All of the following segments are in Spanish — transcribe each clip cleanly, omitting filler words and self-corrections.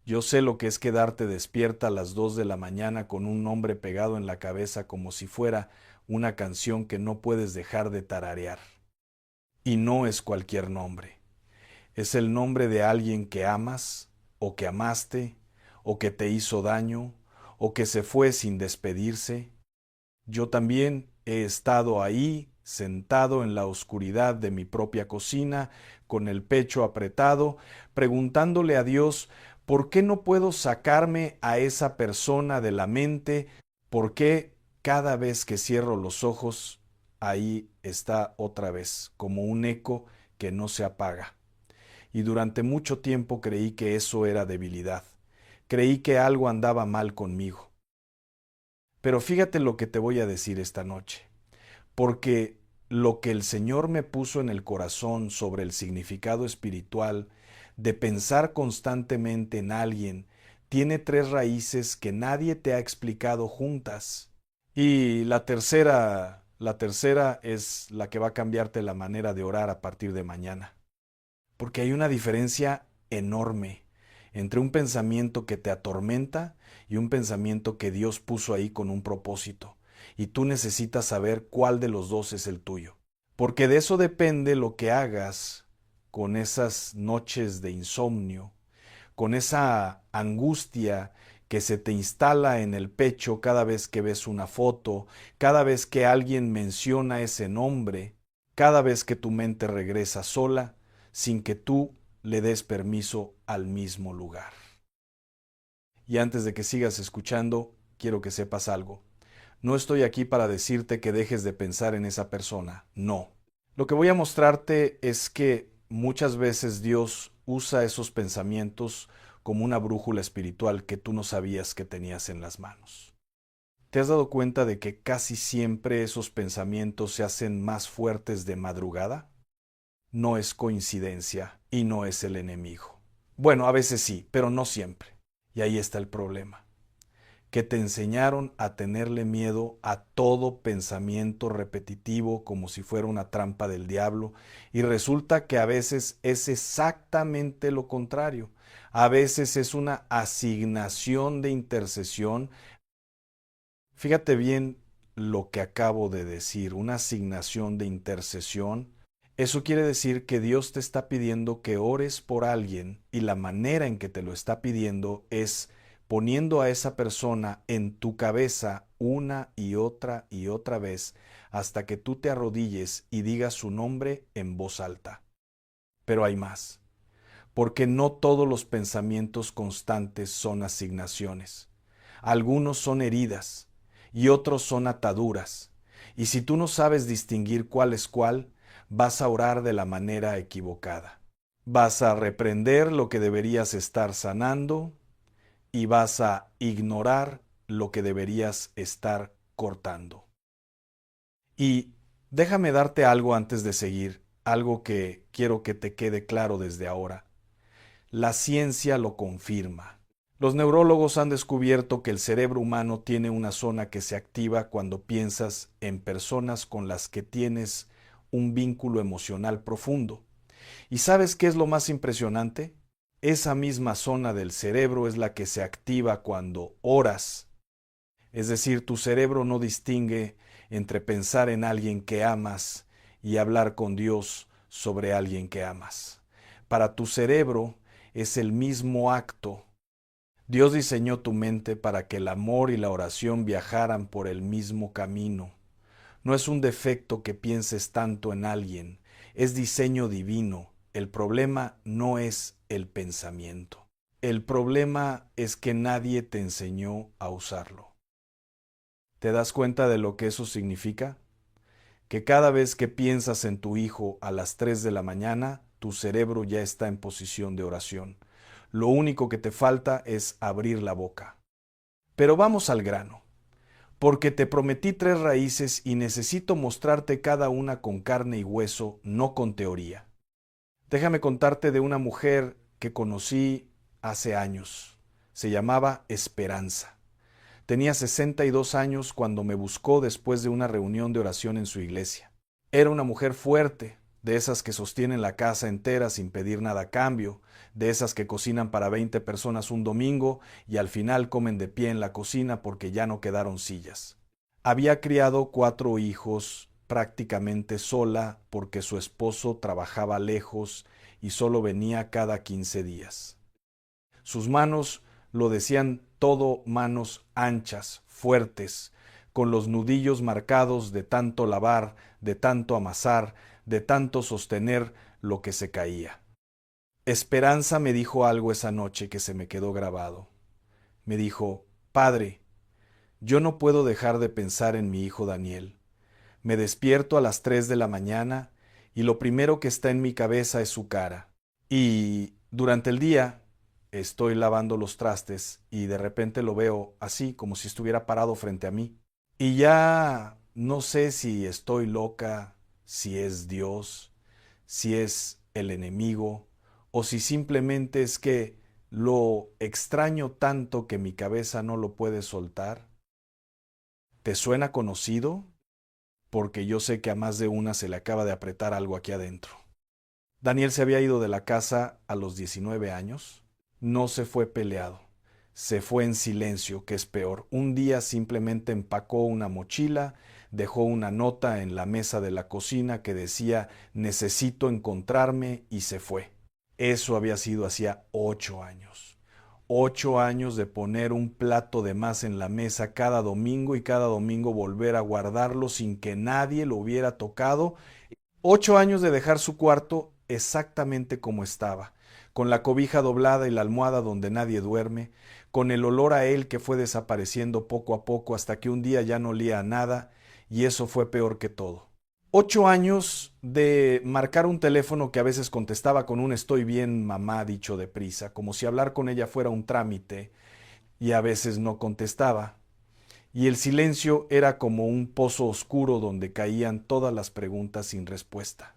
Yo sé lo que es quedarte despierta a las 2 de la mañana con un nombre pegado en la cabeza como si fuera una canción que no puedes dejar de tararear. Y no es cualquier nombre. Es el nombre de alguien que amas, o que amaste, o que te hizo daño, o que se fue sin despedirse. Yo también he estado ahí, sentado en la oscuridad de mi propia cocina, con el pecho apretado, preguntándole a Dios, ¿por qué no puedo sacarme a esa persona de la mente? ¿Por qué cada vez que cierro los ojos, ahí está otra vez, como un eco que no se apaga? Y durante mucho tiempo creí que eso era debilidad. Creí que algo andaba mal conmigo. Pero fíjate lo que te voy a decir esta noche, porque lo que el Señor me puso en el corazón sobre el significado espiritual de pensar constantemente en alguien tiene tres raíces que nadie te ha explicado juntas. Y la tercera es la que va a cambiarte la manera de orar a partir de mañana. Porque hay una diferencia enorme entre un pensamiento que te atormenta y un pensamiento que Dios puso ahí con un propósito. Y tú necesitas saber cuál de los dos es el tuyo. Porque de eso depende lo que hagas con esas noches de insomnio, con esa angustia que se te instala en el pecho cada vez que ves una foto, cada vez que alguien menciona ese nombre, cada vez que tu mente regresa sola, sin que tú le des permiso al mismo lugar. Y antes de que sigas escuchando, quiero que sepas algo. No estoy aquí para decirte que dejes de pensar en esa persona, no. Lo que voy a mostrarte es que muchas veces Dios usa esos pensamientos como una brújula espiritual que tú no sabías que tenías en las manos. ¿Te has dado cuenta de que casi siempre esos pensamientos se hacen más fuertes de madrugada? No es coincidencia y no es el enemigo. Bueno, a veces sí, pero no siempre. Y ahí está el problema, que te enseñaron a tenerle miedo a todo pensamiento repetitivo como si fuera una trampa del diablo, y resulta que a veces es exactamente lo contrario. A veces es una asignación de intercesión. Fíjate bien lo que acabo de decir, una asignación de intercesión. Eso quiere decir que Dios te está pidiendo que ores por alguien, y la manera en que te lo está pidiendo es poniendo a esa persona en tu cabeza una y otra vez hasta que tú te arrodilles y digas su nombre en voz alta. Pero hay más, porque no todos los pensamientos constantes son asignaciones. Algunos son heridas y otros son ataduras. Y si tú no sabes distinguir cuál es cuál, vas a orar de la manera equivocada. Vas a reprender lo que deberías estar sanando y vas a ignorar lo que deberías estar cortando. Y déjame darte algo antes de seguir, algo que quiero que te quede claro desde ahora. La ciencia lo confirma. Los neurólogos han descubierto que el cerebro humano tiene una zona que se activa cuando piensas en personas con las que tienes un vínculo emocional profundo. ¿Y sabes qué es lo más impresionante? Esa misma zona del cerebro es la que se activa cuando oras. Es decir, tu cerebro no distingue entre pensar en alguien que amas y hablar con Dios sobre alguien que amas. Para tu cerebro es el mismo acto. Dios diseñó tu mente para que el amor y la oración viajaran por el mismo camino. No es un defecto que pienses tanto en alguien, es diseño divino. El problema no es el pensamiento. El problema es que nadie te enseñó a usarlo. ¿Te das cuenta de lo que eso significa? Que cada vez que piensas en tu hijo a las 3 de la mañana, tu cerebro ya está en posición de oración. Lo único que te falta es abrir la boca. Pero vamos al grano, porque te prometí tres raíces y necesito mostrarte cada una con carne y hueso, no con teoría. Déjame contarte de una mujer que conocí hace años. Se llamaba Esperanza. Tenía 62 años cuando me buscó después de una reunión de oración en su iglesia. Era una mujer fuerte, de esas que sostienen la casa entera sin pedir nada a cambio, de esas que cocinan para 20 personas un domingo y al final comen de pie en la cocina porque ya no quedaron sillas. Había criado 4 hijos prácticamente sola porque su esposo trabajaba lejos y solo venía cada 15 días. Sus manos lo decían todo, manos anchas, fuertes, con los nudillos marcados de tanto lavar, de tanto amasar, de tanto sostener lo que se caía. Esperanza me dijo algo esa noche que se me quedó grabado. Me dijo: Padre, yo no puedo dejar de pensar en mi hijo Daniel. Me despierto a las 3 de la mañana y lo primero que está en mi cabeza es su cara. Y durante el día estoy lavando los trastes y de repente lo veo así, como si estuviera parado frente a mí. Y ya no sé si estoy loca, si es Dios, si es el enemigo, o si simplemente es que lo extraño tanto que mi cabeza no lo puede soltar. ¿Te suena conocido? Porque yo sé que a más de una se le acaba de apretar algo aquí adentro. Daniel se había ido de la casa a los 19 años. No se fue peleado. Se fue en silencio, que es peor. Un día simplemente empacó una mochila, dejó una nota en la mesa de la cocina que decía necesito encontrarme y se fue. Eso había sido hacía 8 años. 8 años de poner un plato de más en la mesa cada domingo y cada domingo volver a guardarlo sin que nadie lo hubiera tocado. 8 años de dejar su cuarto exactamente como estaba, con la cobija doblada y la almohada donde nadie duerme, con el olor a él que fue desapareciendo poco a poco hasta que un día ya no olía a nada, y eso fue peor que todo. 8 años de marcar un teléfono que a veces contestaba con un estoy bien, mamá, dicho deprisa, como si hablar con ella fuera un trámite, y a veces no contestaba. Y el silencio era como un pozo oscuro donde caían todas las preguntas sin respuesta.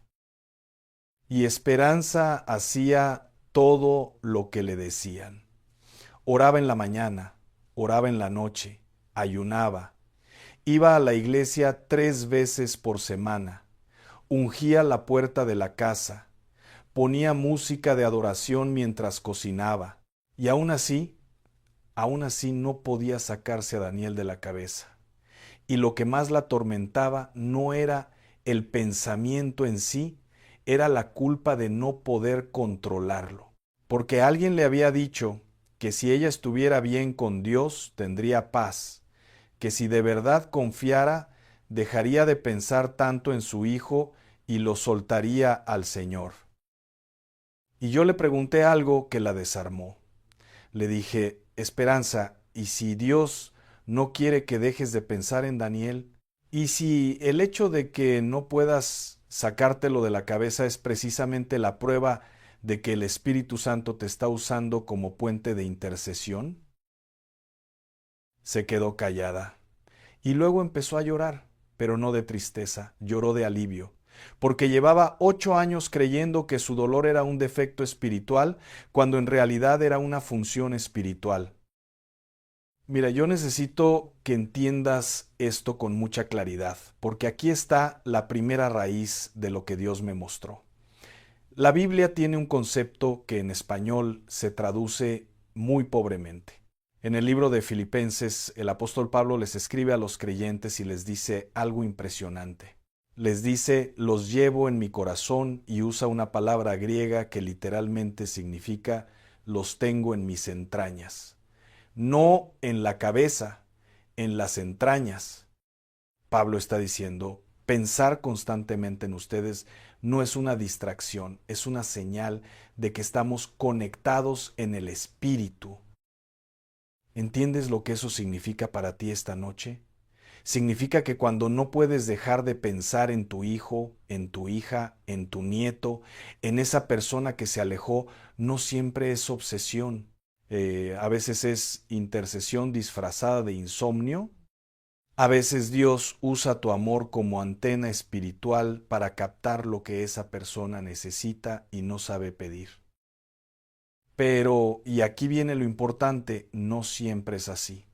Y Esperanza hacía todo lo que le decían. Oraba en la mañana, oraba en la noche, ayunaba, iba a la iglesia 3 veces por semana, ungía la puerta de la casa, ponía música de adoración mientras cocinaba, y aún así no podía sacarse a Daniel de la cabeza. Y lo que más la atormentaba no era el pensamiento en sí, era la culpa de no poder controlarlo. Porque alguien le había dicho que si ella estuviera bien con Dios tendría paz, que si de verdad confiara dejaría de pensar tanto en su hijo y lo soltaría al Señor. Y yo le pregunté algo que la desarmó. Le dije: Esperanza, ¿y si Dios no quiere que dejes de pensar en Daniel? ¿Y si el hecho de que no puedas sacártelo de la cabeza es precisamente la prueba de que el Espíritu Santo te está usando como puente de intercesión? Se quedó callada y luego empezó a llorar, pero no de tristeza, lloró de alivio, porque llevaba 8 años creyendo que su dolor era un defecto espiritual, cuando en realidad era una función espiritual. Mira, yo necesito que entiendas esto con mucha claridad, porque aquí está la primera raíz de lo que Dios me mostró. La Biblia tiene un concepto que en español se traduce muy pobremente. En el libro de Filipenses, el apóstol Pablo les escribe a los creyentes y les dice algo impresionante. Les dice: los llevo en mi corazón, y usa una palabra griega que literalmente significa los tengo en mis entrañas. No en la cabeza, en las entrañas. Pablo está diciendo: pensar constantemente en ustedes no es una distracción, es una señal de que estamos conectados en el Espíritu. ¿Entiendes lo que eso significa para ti esta noche? Significa que cuando no puedes dejar de pensar en tu hijo, en tu hija, en tu nieto, en esa persona que se alejó, no siempre es obsesión. A veces es intercesión disfrazada de insomnio. A veces Dios usa tu amor como antena espiritual para captar lo que esa persona necesita y no sabe pedir. Pero, y aquí viene lo importante, no siempre es así.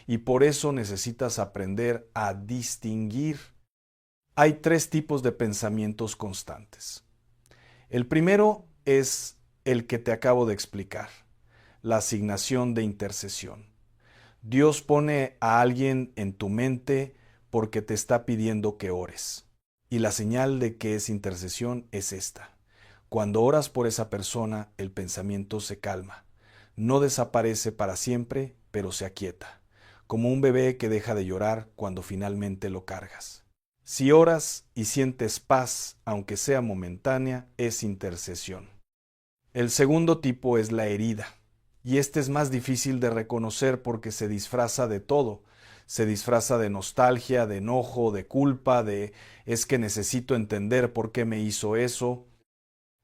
Y por eso necesitas aprender a distinguir. Hay 3 tipos de pensamientos constantes. El primero es el que te acabo de explicar, la asignación de intercesión. Dios pone a alguien en tu mente porque te está pidiendo que ores. Y la señal de que es intercesión es esta. Cuando oras por esa persona, el pensamiento se calma. No desaparece para siempre, pero se aquieta, como un bebé que deja de llorar cuando finalmente lo cargas. Si oras y sientes paz, aunque sea momentánea, es intercesión. El segundo tipo es la herida. Y este es más difícil de reconocer porque se disfraza de todo. Se disfraza de nostalgia, de enojo, de culpa, de es que necesito entender por qué me hizo eso.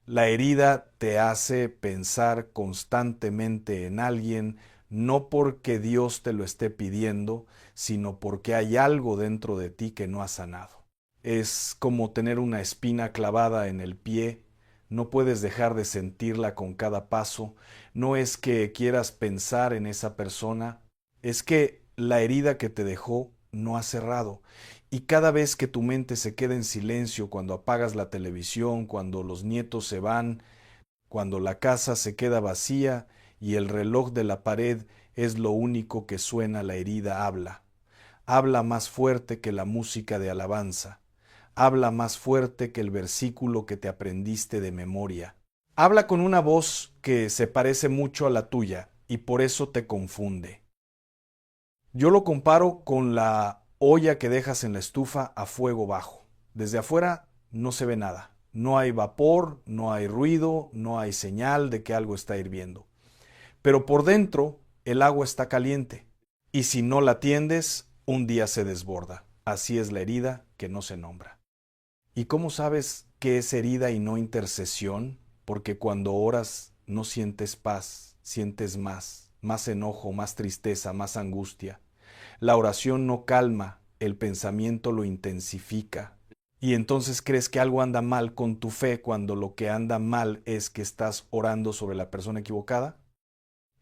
La herida te hace pensar constantemente en alguien, no porque Dios te lo esté pidiendo, sino porque hay algo dentro de ti que no ha sanado. Es como tener una espina clavada en el pie, no puedes dejar de sentirla con cada paso. No es que quieras pensar en esa persona, es que la herida que te dejó no ha cerrado. Y cada vez que tu mente se queda en silencio, cuando apagas la televisión, cuando los nietos se van, cuando la casa se queda vacía y el reloj de la pared es lo único que suena, la herida habla. Habla más fuerte que la música de alabanza. Habla más fuerte que el versículo que te aprendiste de memoria. Habla con una voz que se parece mucho a la tuya y por eso te confunde. Yo lo comparo con la olla que dejas en la estufa a fuego bajo. Desde afuera no se ve nada. No hay vapor, no hay ruido, no hay señal de que algo está hirviendo. Pero por dentro el agua está caliente. Y si no la atiendes, un día se desborda. Así es la herida que no se nombra. ¿Y cómo sabes que es herida y no intercesión? Porque cuando oras no sientes paz, sientes más enojo, más tristeza, más angustia. La oración no calma, el pensamiento lo intensifica. Y entonces crees que algo anda mal con tu fe cuando lo que anda mal es que estás orando sobre la persona equivocada.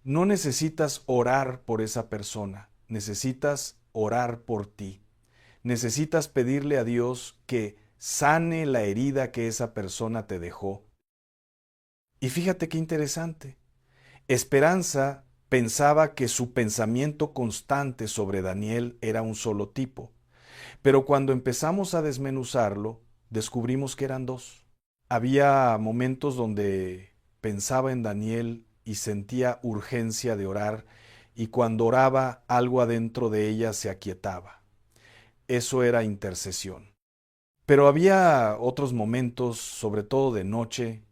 No necesitas orar por esa persona, necesitas orar por ti. Necesitas pedirle a Dios que sane la herida que esa persona te dejó. Y fíjate qué interesante. Esperanza pensaba que su pensamiento constante sobre Daniel era un solo tipo, pero cuando empezamos a desmenuzarlo, descubrimos que eran dos. Había momentos donde pensaba en Daniel y sentía urgencia de orar, y cuando oraba algo adentro de ella se aquietaba. Eso era intercesión. Pero había otros momentos, sobre todo de noche,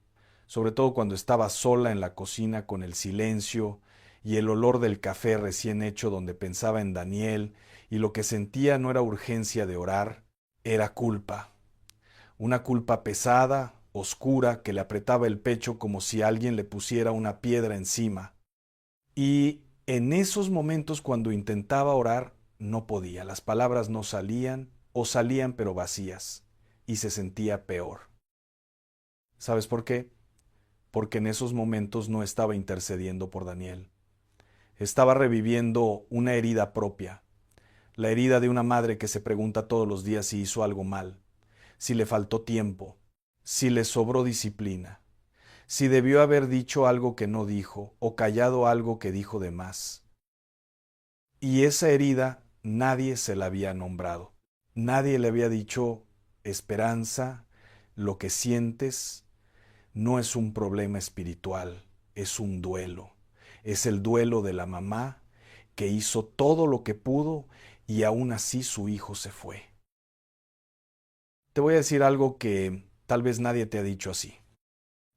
sobre todo cuando estaba sola en la cocina con el silencio y el olor del café recién hecho, donde pensaba en Daniel, y lo que sentía no era urgencia de orar, era culpa. Una culpa pesada, oscura, que le apretaba el pecho como si alguien le pusiera una piedra encima. Y en esos momentos, cuando intentaba orar, no podía. Las palabras no salían, o salían pero vacías, y se sentía peor. ¿Sabes por qué? Porque en esos momentos no estaba intercediendo por Daniel. Estaba reviviendo una herida propia, la herida de una madre que se pregunta todos los días si hizo algo mal, si le faltó tiempo, si le sobró disciplina, si debió haber dicho algo que no dijo o callado algo que dijo de más. Y esa herida nadie se la había nombrado. Nadie le había dicho, Esperanza, lo que sientes no es un problema espiritual, es un duelo. Es el duelo de la mamá que hizo todo lo que pudo y aún así su hijo se fue. Te voy a decir algo que tal vez nadie te ha dicho así.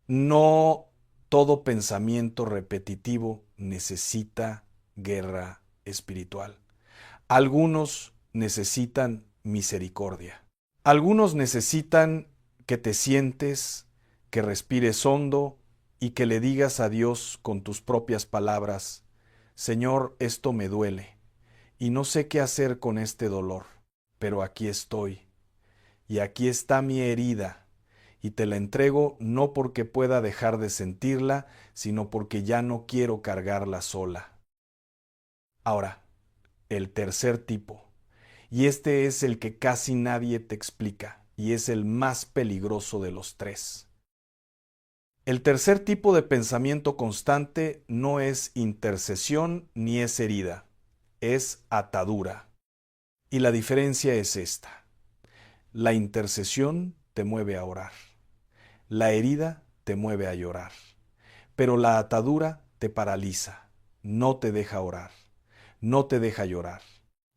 No todo pensamiento repetitivo necesita guerra espiritual. Algunos necesitan misericordia. Algunos necesitan que te sientes, que respires hondo y que le digas a Dios con tus propias palabras, Señor, esto me duele y no sé qué hacer con este dolor, pero aquí estoy y aquí está mi herida y te la entrego no porque pueda dejar de sentirla, sino porque ya no quiero cargarla sola. Ahora, el tercer tipo. Y este es el que casi nadie te explica, y es el más peligroso de los tres. El tercer tipo de pensamiento constante no es intercesión ni es herida, es atadura. Y la diferencia es esta. La intercesión te mueve a orar. La herida te mueve a llorar. Pero la atadura te paraliza, no te deja orar, no te deja llorar.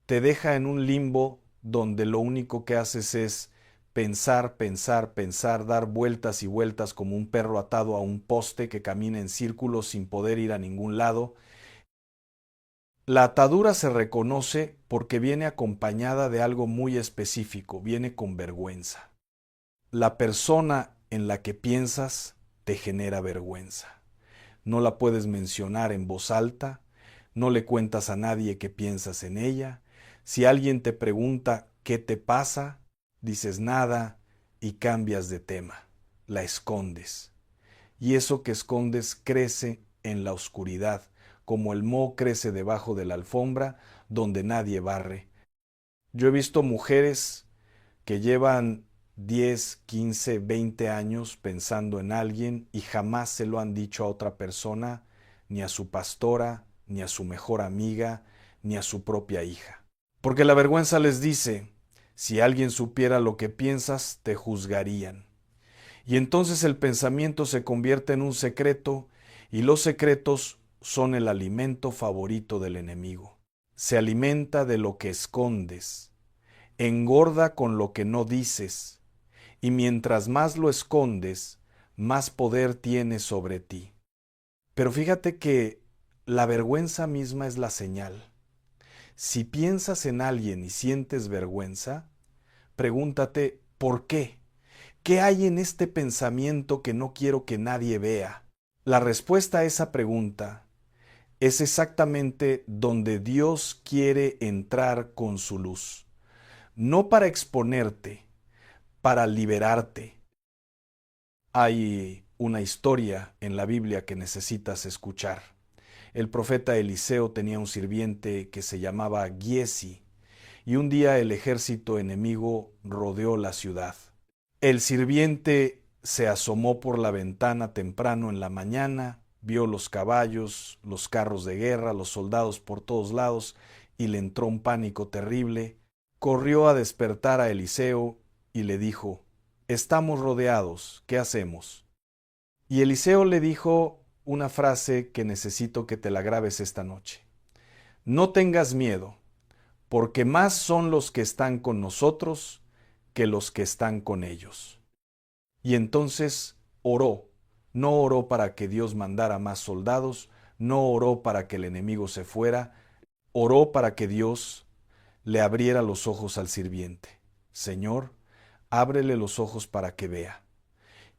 Te deja en un limbo donde lo único que haces es pensar, pensar, pensar, dar vueltas y vueltas como un perro atado a un poste que camina en círculos sin poder ir a ningún lado. La atadura se reconoce porque viene acompañada de algo muy específico, viene con vergüenza. La persona en la que piensas te genera vergüenza. No la puedes mencionar en voz alta, no le cuentas a nadie que piensas en ella. Si alguien te pregunta qué te pasa, dices nada y cambias de tema, la escondes. Y eso que escondes crece en la oscuridad, como el moho crece debajo de la alfombra donde nadie barre. Yo he visto mujeres que llevan 10, 15, 20 años pensando en alguien y jamás se lo han dicho a otra persona, ni a su pastora, ni a su mejor amiga, ni a su propia hija. Porque la vergüenza les dice, si alguien supiera lo que piensas, te juzgarían. Y entonces el pensamiento se convierte en un secreto y los secretos son el alimento favorito del enemigo. Se alimenta de lo que escondes, engorda con lo que no dices, y mientras más lo escondes, más poder tiene sobre ti. Pero fíjate que la vergüenza misma es la señal. Si piensas en alguien y sientes vergüenza, pregúntate, ¿por qué? ¿Qué hay en este pensamiento que no quiero que nadie vea? La respuesta a esa pregunta es exactamente donde Dios quiere entrar con su luz. No para exponerte, para liberarte. Hay una historia en la Biblia que necesitas escuchar. El profeta Eliseo tenía un sirviente que se llamaba Giesi, y un día el ejército enemigo rodeó la ciudad. El sirviente se asomó por la ventana temprano en la mañana, vio los caballos, los carros de guerra, los soldados por todos lados, y le entró un pánico terrible. Corrió a despertar a Eliseo y le dijo, estamos rodeados, ¿qué hacemos? Y Eliseo le dijo una frase que necesito que te la grabes esta noche. No tengas miedo, porque más son los que están con nosotros que los que están con ellos. Y entonces oró. No oró para que Dios mandara más soldados, no oró para que el enemigo se fuera, oró para que Dios le abriera los ojos al sirviente. Señor, ábrele los ojos para que vea.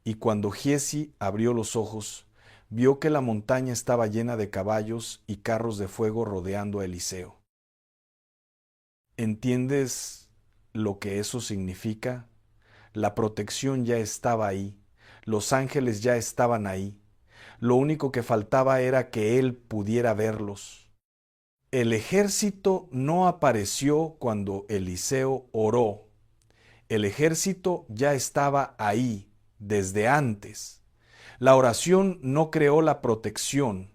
Y cuando Giesi abrió los ojos, vio que la montaña estaba llena de caballos y carros de fuego rodeando a Eliseo. ¿Entiendes lo que eso significa? La protección ya estaba ahí, los ángeles ya estaban ahí, lo único que faltaba era que él pudiera verlos. El ejército no apareció cuando Eliseo oró. El ejército ya estaba ahí desde antes. La oración no creó la protección.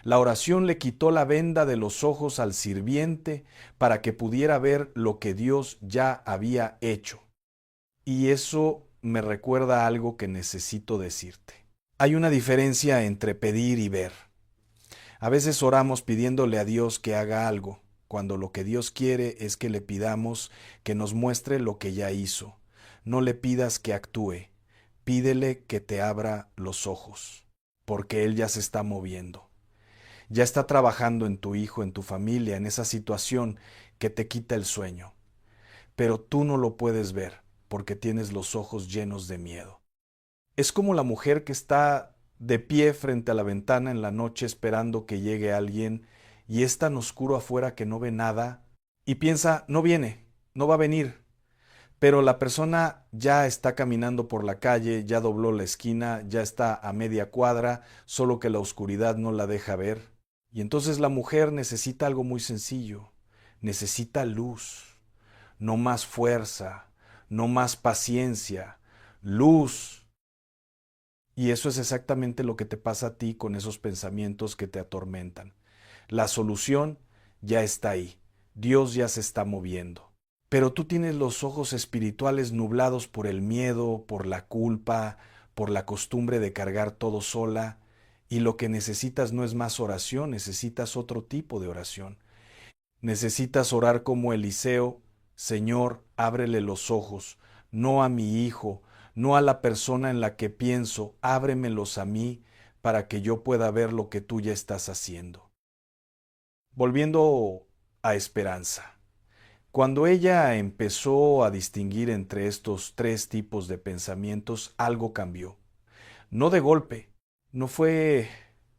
La oración le quitó la venda de los ojos al sirviente para que pudiera ver lo que Dios ya había hecho. Y eso me recuerda algo que necesito decirte. Hay una diferencia entre pedir y ver. A veces oramos pidiéndole a Dios que haga algo, cuando lo que Dios quiere es que le pidamos que nos muestre lo que ya hizo. No le pidas que actúe, pídele que te abra los ojos, porque Él ya se está moviendo. Ya está trabajando en tu hijo, en tu familia, en esa situación que te quita el sueño. Pero tú no lo puedes ver, porque tienes los ojos llenos de miedo. Es como la mujer que está de pie frente a la ventana en la noche esperando que llegue alguien y es tan oscuro afuera que no ve nada y piensa, no viene, no va a venir. Pero la persona ya está caminando por la calle, ya dobló la esquina, ya está a media cuadra, solo que la oscuridad no la deja ver. Y entonces la mujer necesita algo muy sencillo, necesita luz, no más fuerza, no más paciencia, luz. Y eso es exactamente lo que te pasa a ti con esos pensamientos que te atormentan. La solución ya está ahí. Dios ya se está moviendo. Pero tú tienes los ojos espirituales nublados por el miedo, por la culpa, por la costumbre de cargar todo sola, y lo que necesitas no es más oración, necesitas otro tipo de oración. Necesitas orar como Eliseo: Señor, ábrele los ojos, no a mi hijo, no a la persona en la que pienso, ábremelos a mí para que yo pueda ver lo que tú ya estás haciendo. Volviendo a Esperanza. Cuando ella empezó a distinguir entre estos tres tipos de pensamientos, algo cambió. No de golpe, no fue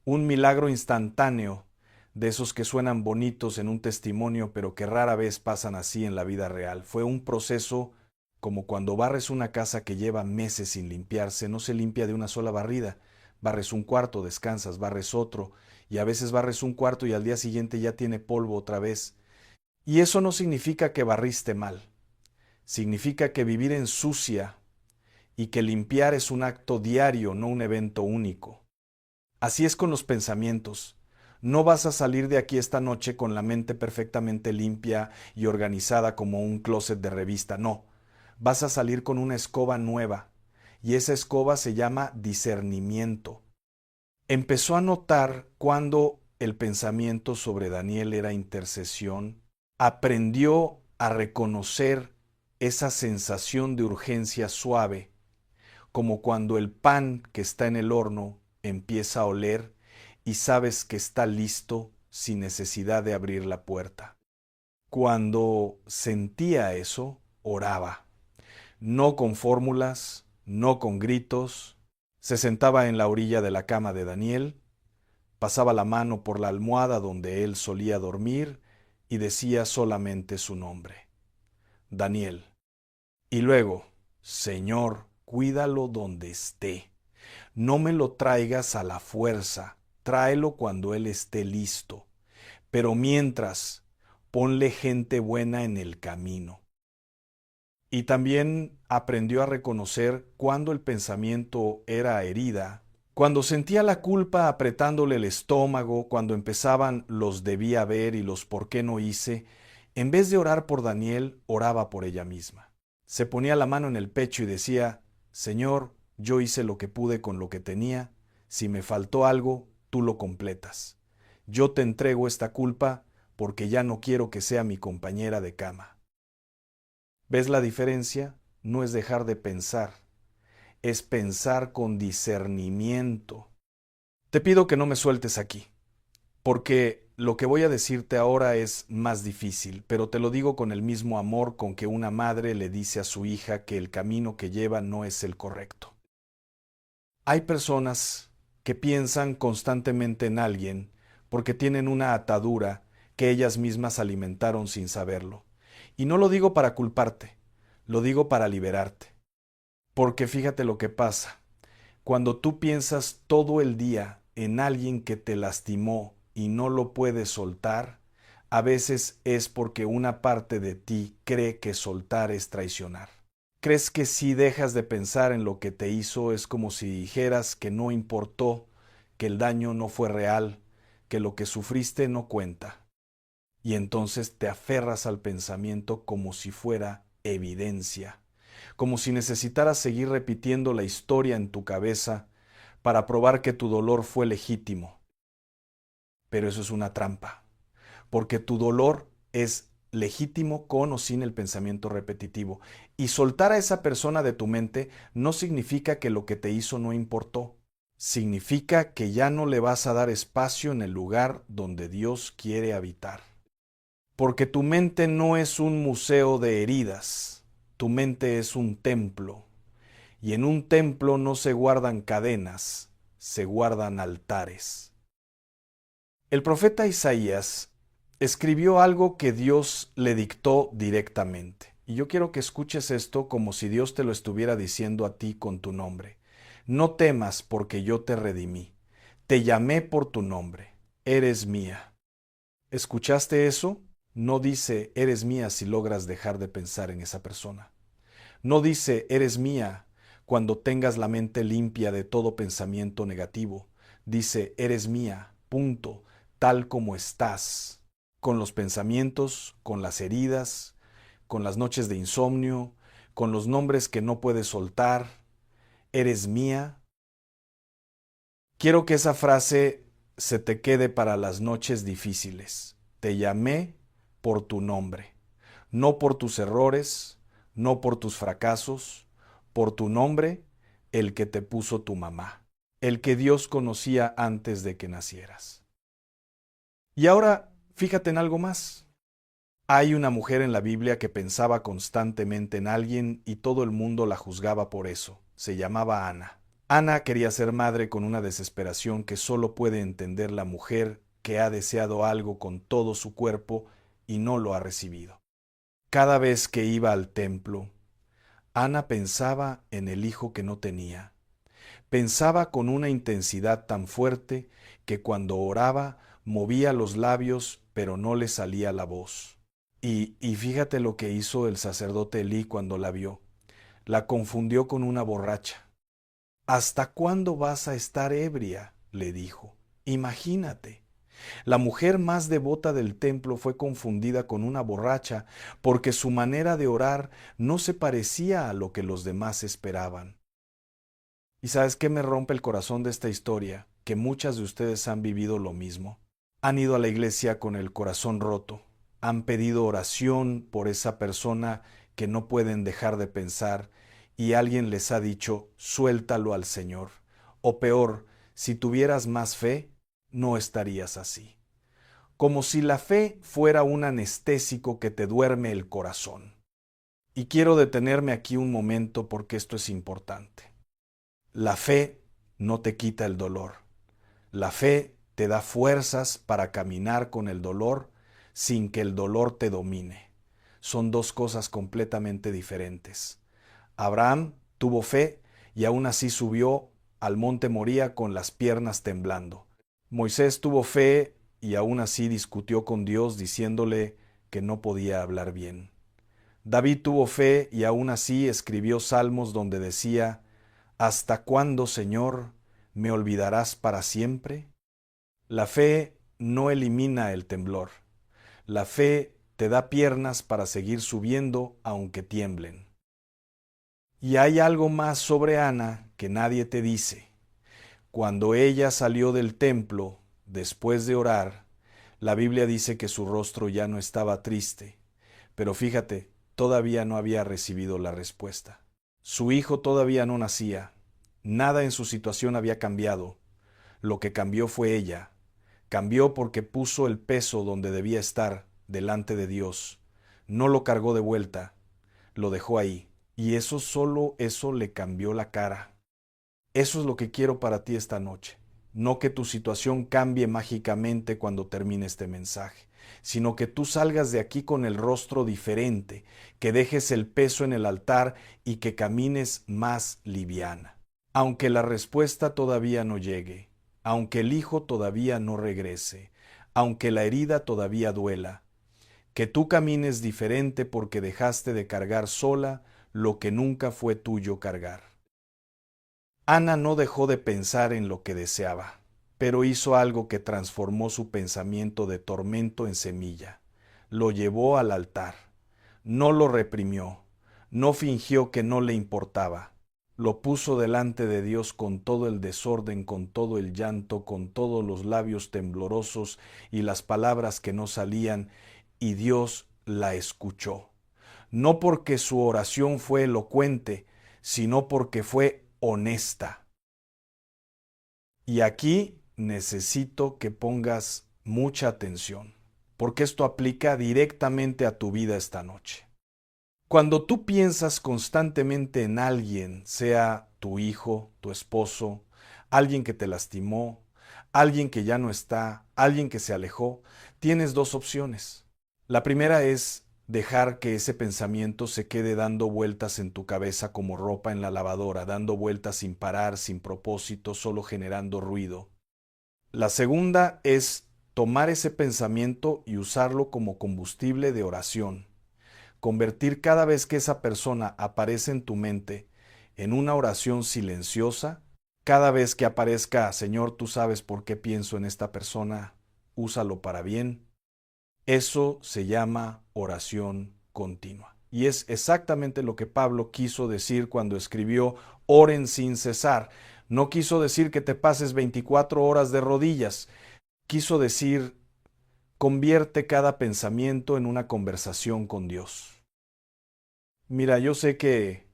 un milagro instantáneo de esos que suenan bonitos en un testimonio, pero que rara vez pasan así en la vida real. Fue un proceso como cuando barres una casa que lleva meses sin limpiarse, no se limpia de una sola barrida. Barres un cuarto, descansas, barres otro, y a veces barres un cuarto y al día siguiente ya tiene polvo otra vez. Y eso no significa que barriste mal. Significa que vivir ensucia y que limpiar es un acto diario, no un evento único. Así es con los pensamientos. No vas a salir de aquí esta noche con la mente perfectamente limpia y organizada como un closet de revista, no. Vas a salir con una escoba nueva, y esa escoba se llama discernimiento. Empezó a notar cuando el pensamiento sobre Daniel era intercesión, aprendió a reconocer esa sensación de urgencia suave, como cuando el pan que está en el horno empieza a oler y sabes que está listo sin necesidad de abrir la puerta. Cuando sentía eso, oraba, no con fórmulas, no con gritos. Se sentaba en la orilla de la cama de Daniel, pasaba la mano por la almohada donde él solía dormir y decía solamente su nombre: Daniel. Y luego: Señor, cuídalo donde esté. No me lo traigas a la fuerza, tráelo cuando él esté listo. Pero mientras, ponle gente buena en el camino. Y también aprendió a reconocer cuando el pensamiento era herida, cuando sentía la culpa apretándole el estómago, cuando empezaban los debía haber y los por qué no hice. En vez de orar por Daniel, oraba por ella misma. Se ponía la mano en el pecho y decía: Señor, yo hice lo que pude con lo que tenía. Si me faltó algo, tú lo completas. Yo te entrego esta culpa porque ya no quiero que sea mi compañera de cama. ¿Ves la diferencia? No es dejar de pensar, es pensar con discernimiento. Te pido que no me sueltes aquí, porque lo que voy a decirte ahora es más difícil, pero te lo digo con el mismo amor con que una madre le dice a su hija que el camino que lleva no es el correcto. Hay personas que piensan constantemente en alguien porque tienen una atadura que ellas mismas alimentaron sin saberlo. Y no lo digo para culparte, lo digo para liberarte. Porque fíjate lo que pasa. Cuando tú piensas todo el día en alguien que te lastimó y no lo puedes soltar, a veces es porque una parte de ti cree que soltar es traicionar. Crees que si dejas de pensar en lo que te hizo es como si dijeras que no importó, que el daño no fue real, que lo que sufriste no cuenta. Y entonces te aferras al pensamiento como si fuera evidencia, como si necesitaras seguir repitiendo la historia en tu cabeza para probar que tu dolor fue legítimo. Pero eso es una trampa, porque tu dolor es legítimo con o sin el pensamiento repetitivo. Y soltar a esa persona de tu mente no significa que lo que te hizo no importó. Significa que ya no le vas a dar espacio en el lugar donde Dios quiere habitar. Porque tu mente no es un museo de heridas, tu mente es un templo. Y en un templo no se guardan cadenas, se guardan altares. El profeta Isaías escribió algo que Dios le dictó directamente. Y yo quiero que escuches esto como si Dios te lo estuviera diciendo a ti con tu nombre. No temas porque yo te redimí. Te llamé por tu nombre. Eres mía. ¿Escuchaste eso? No dice eres mía si logras dejar de pensar en esa persona. No dice eres mía cuando tengas la mente limpia de todo pensamiento negativo. Dice, eres mía, punto, tal como estás, con los pensamientos, con las heridas, con las noches de insomnio, con los nombres que no puedes soltar. Eres mía. Quiero que esa frase se te quede para las noches difíciles. Te llamé por tu nombre, no por tus errores, no por tus fracasos, por tu nombre, el que te puso tu mamá, el que Dios conocía antes de que nacieras. Y ahora, fíjate en algo más. Hay una mujer en la Biblia que pensaba constantemente en alguien y todo el mundo la juzgaba por eso. Se llamaba Ana. Ana quería ser madre con una desesperación que solo puede entender la mujer que ha deseado algo con todo su cuerpo y no lo ha recibido. Cada vez que iba al templo, Ana pensaba en el hijo que no tenía. Pensaba con una intensidad tan fuerte que cuando oraba movía los labios pero no le salía la voz. Y fíjate lo que hizo el sacerdote Elí cuando la vio. La confundió con una borracha. ¿Hasta cuándo vas a estar ebria?, le dijo. Imagínate. La mujer más devota del templo fue confundida con una borracha porque su manera de orar no se parecía a lo que los demás esperaban. ¿Y sabes qué me rompe el corazón de esta historia? Que muchas de ustedes han vivido lo mismo. Han ido a la iglesia con el corazón roto. Han pedido oración por esa persona que no pueden dejar de pensar y alguien les ha dicho, suéltalo al Señor. O peor, si tuvieras más fe, no estarías así. Como si la fe fuera un anestésico que te duerme el corazón. Y quiero detenerme aquí un momento porque esto es importante. La fe no te quita el dolor. La fe te da fuerzas para caminar con el dolor sin que el dolor te domine. Son dos cosas completamente diferentes. Abraham tuvo fe y aún así subió al monte Moría con las piernas temblando. Moisés tuvo fe y aún así discutió con Dios diciéndole que no podía hablar bien. David tuvo fe y aún así escribió salmos donde decía, ¿hasta cuándo, Señor, me olvidarás para siempre? La fe no elimina el temblor. La fe te da piernas para seguir subiendo aunque tiemblen. Y hay algo más sobre Ana que nadie te dice. Cuando ella salió del templo, después de orar, la Biblia dice que su rostro ya no estaba triste, pero fíjate, todavía no había recibido la respuesta. Su hijo todavía no nacía, nada en su situación había cambiado. Lo que cambió fue ella. Cambió porque puso el peso donde debía estar, delante de Dios. No lo cargó de vuelta, lo dejó ahí. Y solo eso le cambió la cara. Eso es lo que quiero para ti esta noche. No que tu situación cambie mágicamente cuando termine este mensaje, sino que tú salgas de aquí con el rostro diferente, que dejes el peso en el altar y que camines más liviana. Aunque la respuesta todavía no llegue, aunque el hijo todavía no regrese, aunque la herida todavía duela, que tú camines diferente porque dejaste de cargar sola lo que nunca fue tuyo cargar. Ana no dejó de pensar en lo que deseaba, pero hizo algo que transformó su pensamiento de tormento en semilla. Lo llevó al altar. No lo reprimió. No fingió que no le importaba. Lo puso delante de Dios con todo el desorden, con todo el llanto, con todos los labios temblorosos y las palabras que no salían, y Dios la escuchó. No porque su oración fue elocuente, sino porque fue honesta. Y aquí necesito que pongas mucha atención, porque esto aplica directamente a tu vida esta noche. Cuando tú piensas constantemente en alguien, sea tu hijo, tu esposo, alguien que te lastimó, alguien que ya no está, alguien que se alejó, tienes dos opciones. La primera es dejar que ese pensamiento se quede dando vueltas en tu cabeza como ropa en la lavadora, dando vueltas sin parar, sin propósito, solo generando ruido. La segunda es tomar ese pensamiento y usarlo como combustible de oración. Convertir cada vez que esa persona aparece en tu mente en una oración silenciosa, cada vez que aparezca, Señor, tú sabes por qué pienso en esta persona, úsalo para bien. Eso se llama oración continua. Y es exactamente lo que Pablo quiso decir cuando escribió oren sin cesar. No quiso decir que te pases 24 horas de rodillas. Quiso decir convierte cada pensamiento en una conversación con Dios. Mira, yo sé que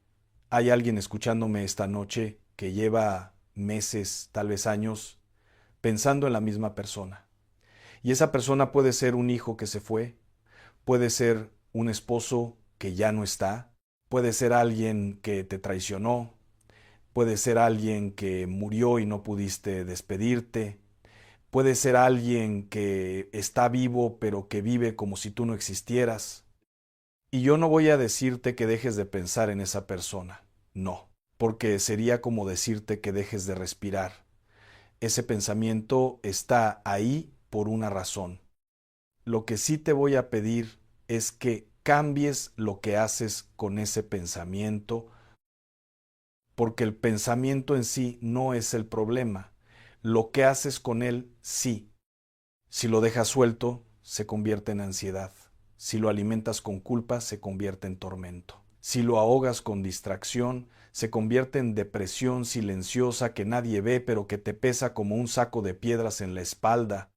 hay alguien escuchándome esta noche que lleva meses, tal vez años, pensando en la misma persona. Y esa persona puede ser un hijo que se fue, puede ser un esposo que ya no está, puede ser alguien que te traicionó, puede ser alguien que murió y no pudiste despedirte, puede ser alguien que está vivo pero que vive como si tú no existieras. Y yo no voy a decirte que dejes de pensar en esa persona, no, porque sería como decirte que dejes de respirar. Ese pensamiento está ahí por una razón. Lo que sí te voy a pedir es que cambies lo que haces con ese pensamiento, porque el pensamiento en sí no es el problema. Lo que haces con él sí. Si lo dejas suelto, se convierte en ansiedad. Si lo alimentas con culpa, se convierte en tormento. Si lo ahogas con distracción, se convierte en depresión silenciosa que nadie ve, pero que te pesa como un saco de piedras en la espalda.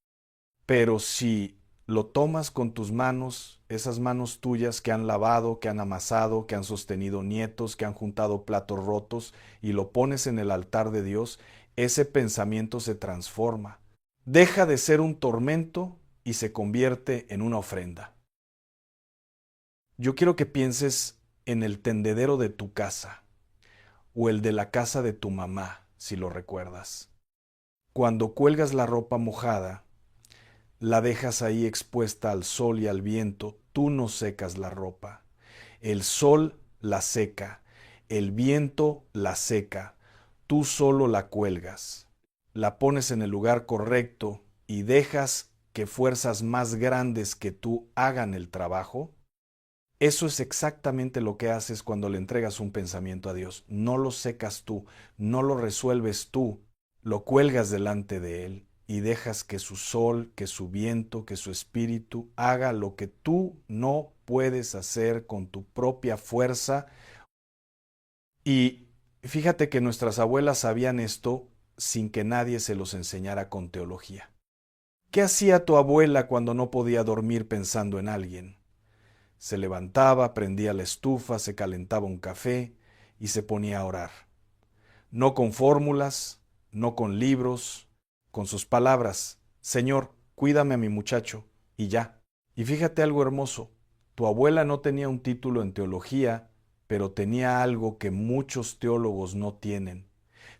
Pero si lo tomas con tus manos, esas manos tuyas que han lavado, que han amasado, que han sostenido nietos, que han juntado platos rotos, y lo pones en el altar de Dios, ese pensamiento se transforma. Deja de ser un tormento y se convierte en una ofrenda. Yo quiero que pienses en el tendedero de tu casa o el de la casa de tu mamá, si lo recuerdas. Cuando cuelgas la ropa mojada, la dejas ahí expuesta al sol y al viento, tú no secas la ropa. El sol la seca, el viento la seca, tú solo la cuelgas. La pones en el lugar correcto y dejas que fuerzas más grandes que tú hagan el trabajo. Eso es exactamente lo que haces cuando le entregas un pensamiento a Dios. No lo secas tú, no lo resuelves tú, lo cuelgas delante de Él y dejas que su sol, que su viento, que su espíritu haga lo que tú no puedes hacer con tu propia fuerza. Y fíjate que nuestras abuelas sabían esto sin que nadie se los enseñara con teología. ¿Qué hacía tu abuela cuando no podía dormir pensando en alguien? Se levantaba, prendía la estufa, se calentaba un café y se ponía a orar. No con fórmulas, no con libros, con sus palabras. Señor, cuídame a mi muchacho, y ya. Y fíjate algo hermoso, tu abuela no tenía un título en teología, pero tenía algo que muchos teólogos no tienen.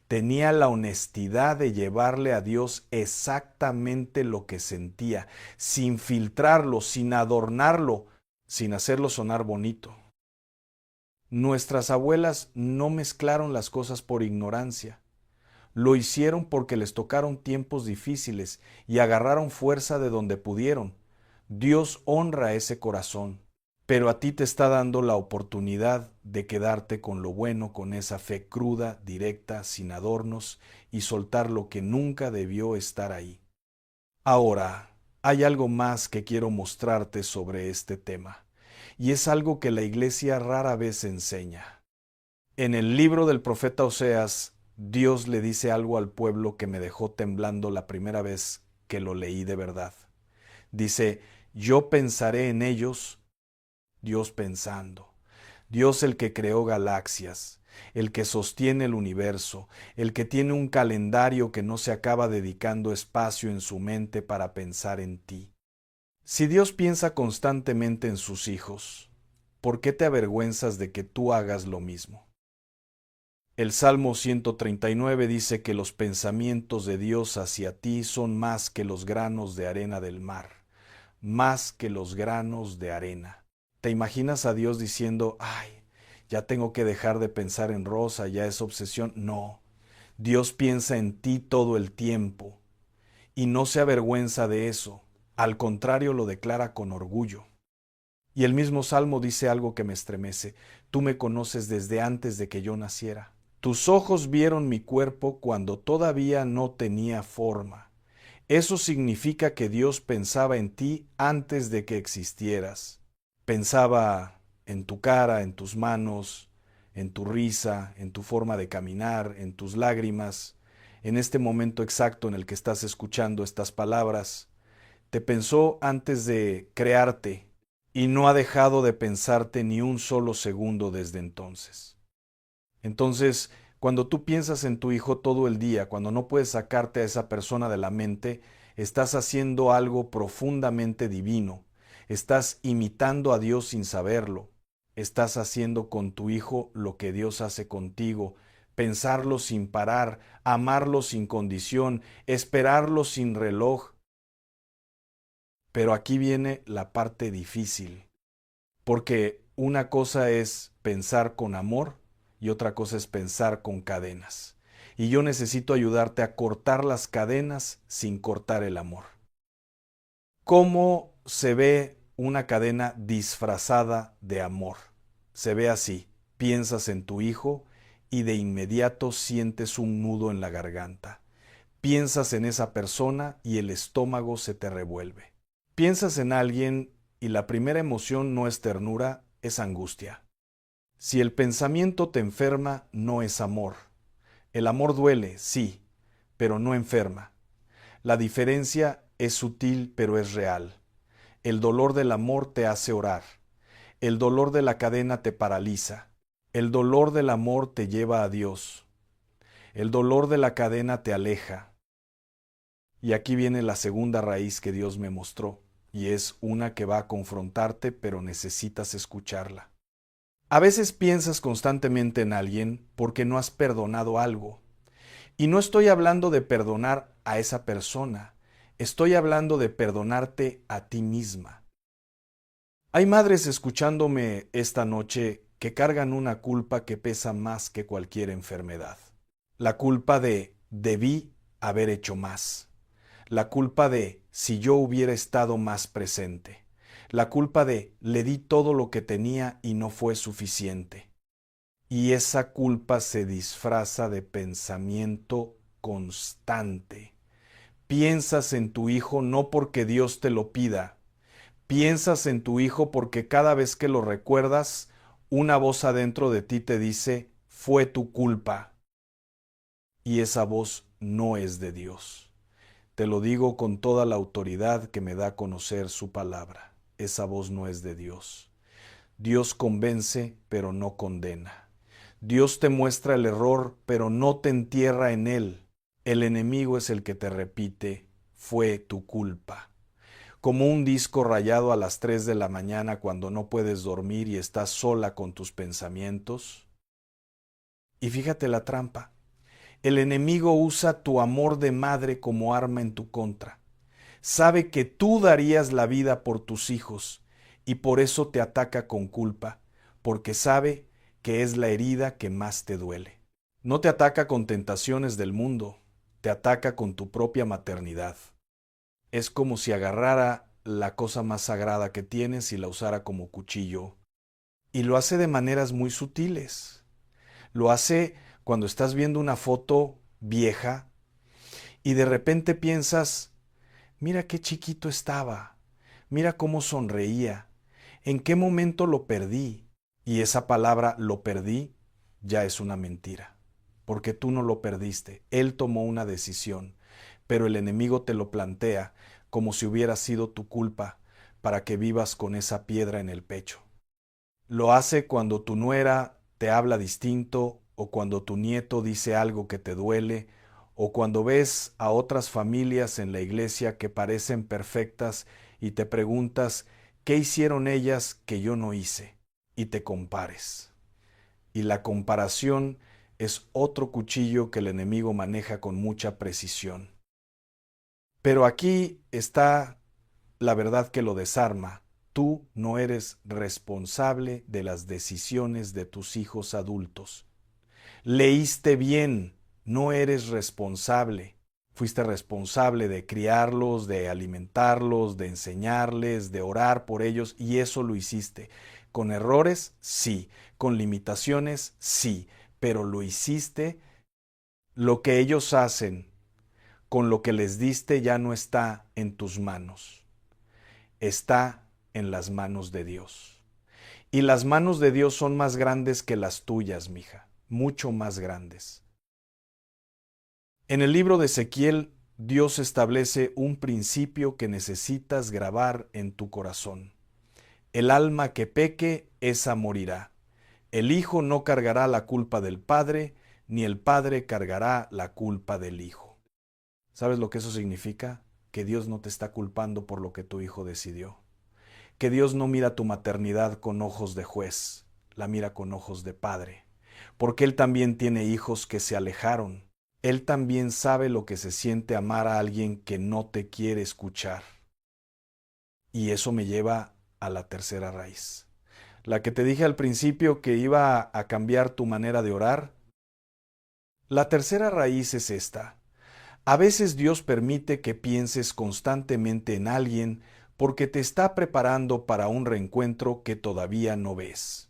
Tenía la honestidad de llevarle a Dios exactamente lo que sentía, sin filtrarlo, sin adornarlo, sin hacerlo sonar bonito. Nuestras abuelas no mezclaron las cosas por ignorancia. Lo hicieron porque les tocaron tiempos difíciles y agarraron fuerza de donde pudieron. Dios honra ese corazón, pero a ti te está dando la oportunidad de quedarte con lo bueno, con esa fe cruda, directa, sin adornos, y soltar lo que nunca debió estar ahí. Ahora, hay algo más que quiero mostrarte sobre este tema, y es algo que la Iglesia rara vez enseña. En el libro del profeta Oseas, Dios le dice algo al pueblo que me dejó temblando la primera vez que lo leí de verdad. Dice, yo pensaré en ellos, Dios pensando. Dios el que creó galaxias, el que sostiene el universo, el que tiene un calendario que no se acaba dedicando espacio en su mente para pensar en ti. Si Dios piensa constantemente en sus hijos, ¿por qué te avergüenzas de que tú hagas lo mismo? El Salmo 139 dice que los pensamientos de Dios hacia ti son más que los granos de arena del mar, más que los granos de arena. ¿Te imaginas a Dios diciendo, ay, ya tengo que dejar de pensar en Rosa, ya es obsesión? No, Dios piensa en ti todo el tiempo y no se avergüenza de eso, al contrario lo declara con orgullo. Y el mismo Salmo dice algo que me estremece, tú me conoces desde antes de que yo naciera. Tus ojos vieron mi cuerpo cuando todavía no tenía forma. Eso significa que Dios pensaba en ti antes de que existieras. Pensaba en tu cara, en tus manos, en tu risa, en tu forma de caminar, en tus lágrimas, en este momento exacto en el que estás escuchando estas palabras. Te pensó antes de crearte y no ha dejado de pensarte ni un solo segundo desde entonces. Entonces, cuando tú piensas en tu hijo todo el día, cuando no puedes sacarte a esa persona de la mente, estás haciendo algo profundamente divino. Estás imitando a Dios sin saberlo. Estás haciendo con tu hijo lo que Dios hace contigo. Pensarlo sin parar, amarlo sin condición, esperarlo sin reloj. Pero aquí viene la parte difícil, porque una cosa es pensar con amor y otra cosa es pensar con cadenas. Y yo necesito ayudarte a cortar las cadenas sin cortar el amor. ¿Cómo se ve una cadena disfrazada de amor? Se ve así. Piensas en tu hijo y de inmediato sientes un nudo en la garganta. Piensas en esa persona y el estómago se te revuelve. Piensas en alguien y la primera emoción no es ternura, es angustia. Si el pensamiento te enferma, no es amor. El amor duele, sí, pero no enferma. La diferencia es sutil, pero es real. El dolor del amor te hace orar. El dolor de la cadena te paraliza. El dolor del amor te lleva a Dios. El dolor de la cadena te aleja. Y aquí viene la segunda raíz que Dios me mostró, y es una que va a confrontarte, pero necesitas escucharla. A veces piensas constantemente en alguien porque no has perdonado algo. Y no estoy hablando de perdonar a esa persona, estoy hablando de perdonarte a ti misma. Hay madres escuchándome esta noche que cargan una culpa que pesa más que cualquier enfermedad. La culpa de debí haber hecho más. La culpa de si yo hubiera estado más presente. La culpa de le di todo lo que tenía y no fue suficiente. Y esa culpa se disfraza de pensamiento constante. Piensas en tu hijo no porque Dios te lo pida. Piensas en tu hijo porque cada vez que lo recuerdas, una voz adentro de ti te dice, fue tu culpa. Y esa voz no es de Dios. Te lo digo con toda la autoridad que me da a conocer su palabra. Esa voz no es de Dios. Dios convence, pero no condena. Dios te muestra el error, pero no te entierra en él. El enemigo es el que te repite, fue tu culpa. Como un disco rayado a las 3 de la mañana cuando no puedes dormir y estás sola con tus pensamientos. Y fíjate la trampa. El enemigo usa tu amor de madre como arma en tu contra. Sabe que tú darías la vida por tus hijos y por eso te ataca con culpa, porque sabe que es la herida que más te duele. No te ataca con tentaciones del mundo, te ataca con tu propia maternidad. Es como si agarrara la cosa más sagrada que tienes y la usara como cuchillo. Y lo hace de maneras muy sutiles. Lo hace cuando estás viendo una foto vieja y de repente piensas, mira qué chiquito estaba, mira cómo sonreía, en qué momento lo perdí. Y esa palabra lo perdí ya es una mentira, porque tú no lo perdiste, él tomó una decisión, pero el enemigo te lo plantea como si hubiera sido tu culpa para que vivas con esa piedra en el pecho. Lo hace cuando tu nuera te habla distinto o cuando tu nieto dice algo que te duele o cuando ves a otras familias en la iglesia que parecen perfectas y te preguntas qué hicieron ellas que yo no hice y te compares. Y la comparación es otro cuchillo que el enemigo maneja con mucha precisión. Pero aquí está la verdad que lo desarma. Tú no eres responsable de las decisiones de tus hijos adultos. Leíste bien, no eres responsable. Fuiste responsable de criarlos, de alimentarlos, de enseñarles, de orar por ellos, y eso lo hiciste. Con errores, sí. Con limitaciones, sí. pero lo hiciste. Lo que ellos hacen con lo que les diste ya no está en tus manos, está en las manos de Dios. Y las manos de Dios son más grandes que las tuyas, mija, mucho más grandes. En el libro de Ezequiel, Dios establece un principio que necesitas grabar en tu corazón. El alma que peque, esa morirá. El hijo no cargará la culpa del padre, ni el padre cargará la culpa del hijo. ¿Sabes lo que eso significa? Que Dios no te está culpando por lo que tu hijo decidió. Que Dios no mira tu maternidad con ojos de juez, la mira con ojos de padre. Porque Él también tiene hijos que se alejaron. Él también sabe lo que se siente amar a alguien que no te quiere escuchar. Y eso me lleva a la tercera raíz. La que te dije al principio que iba a cambiar tu manera de orar. La tercera raíz es esta. A veces Dios permite que pienses constantemente en alguien porque te está preparando para un reencuentro que todavía no ves.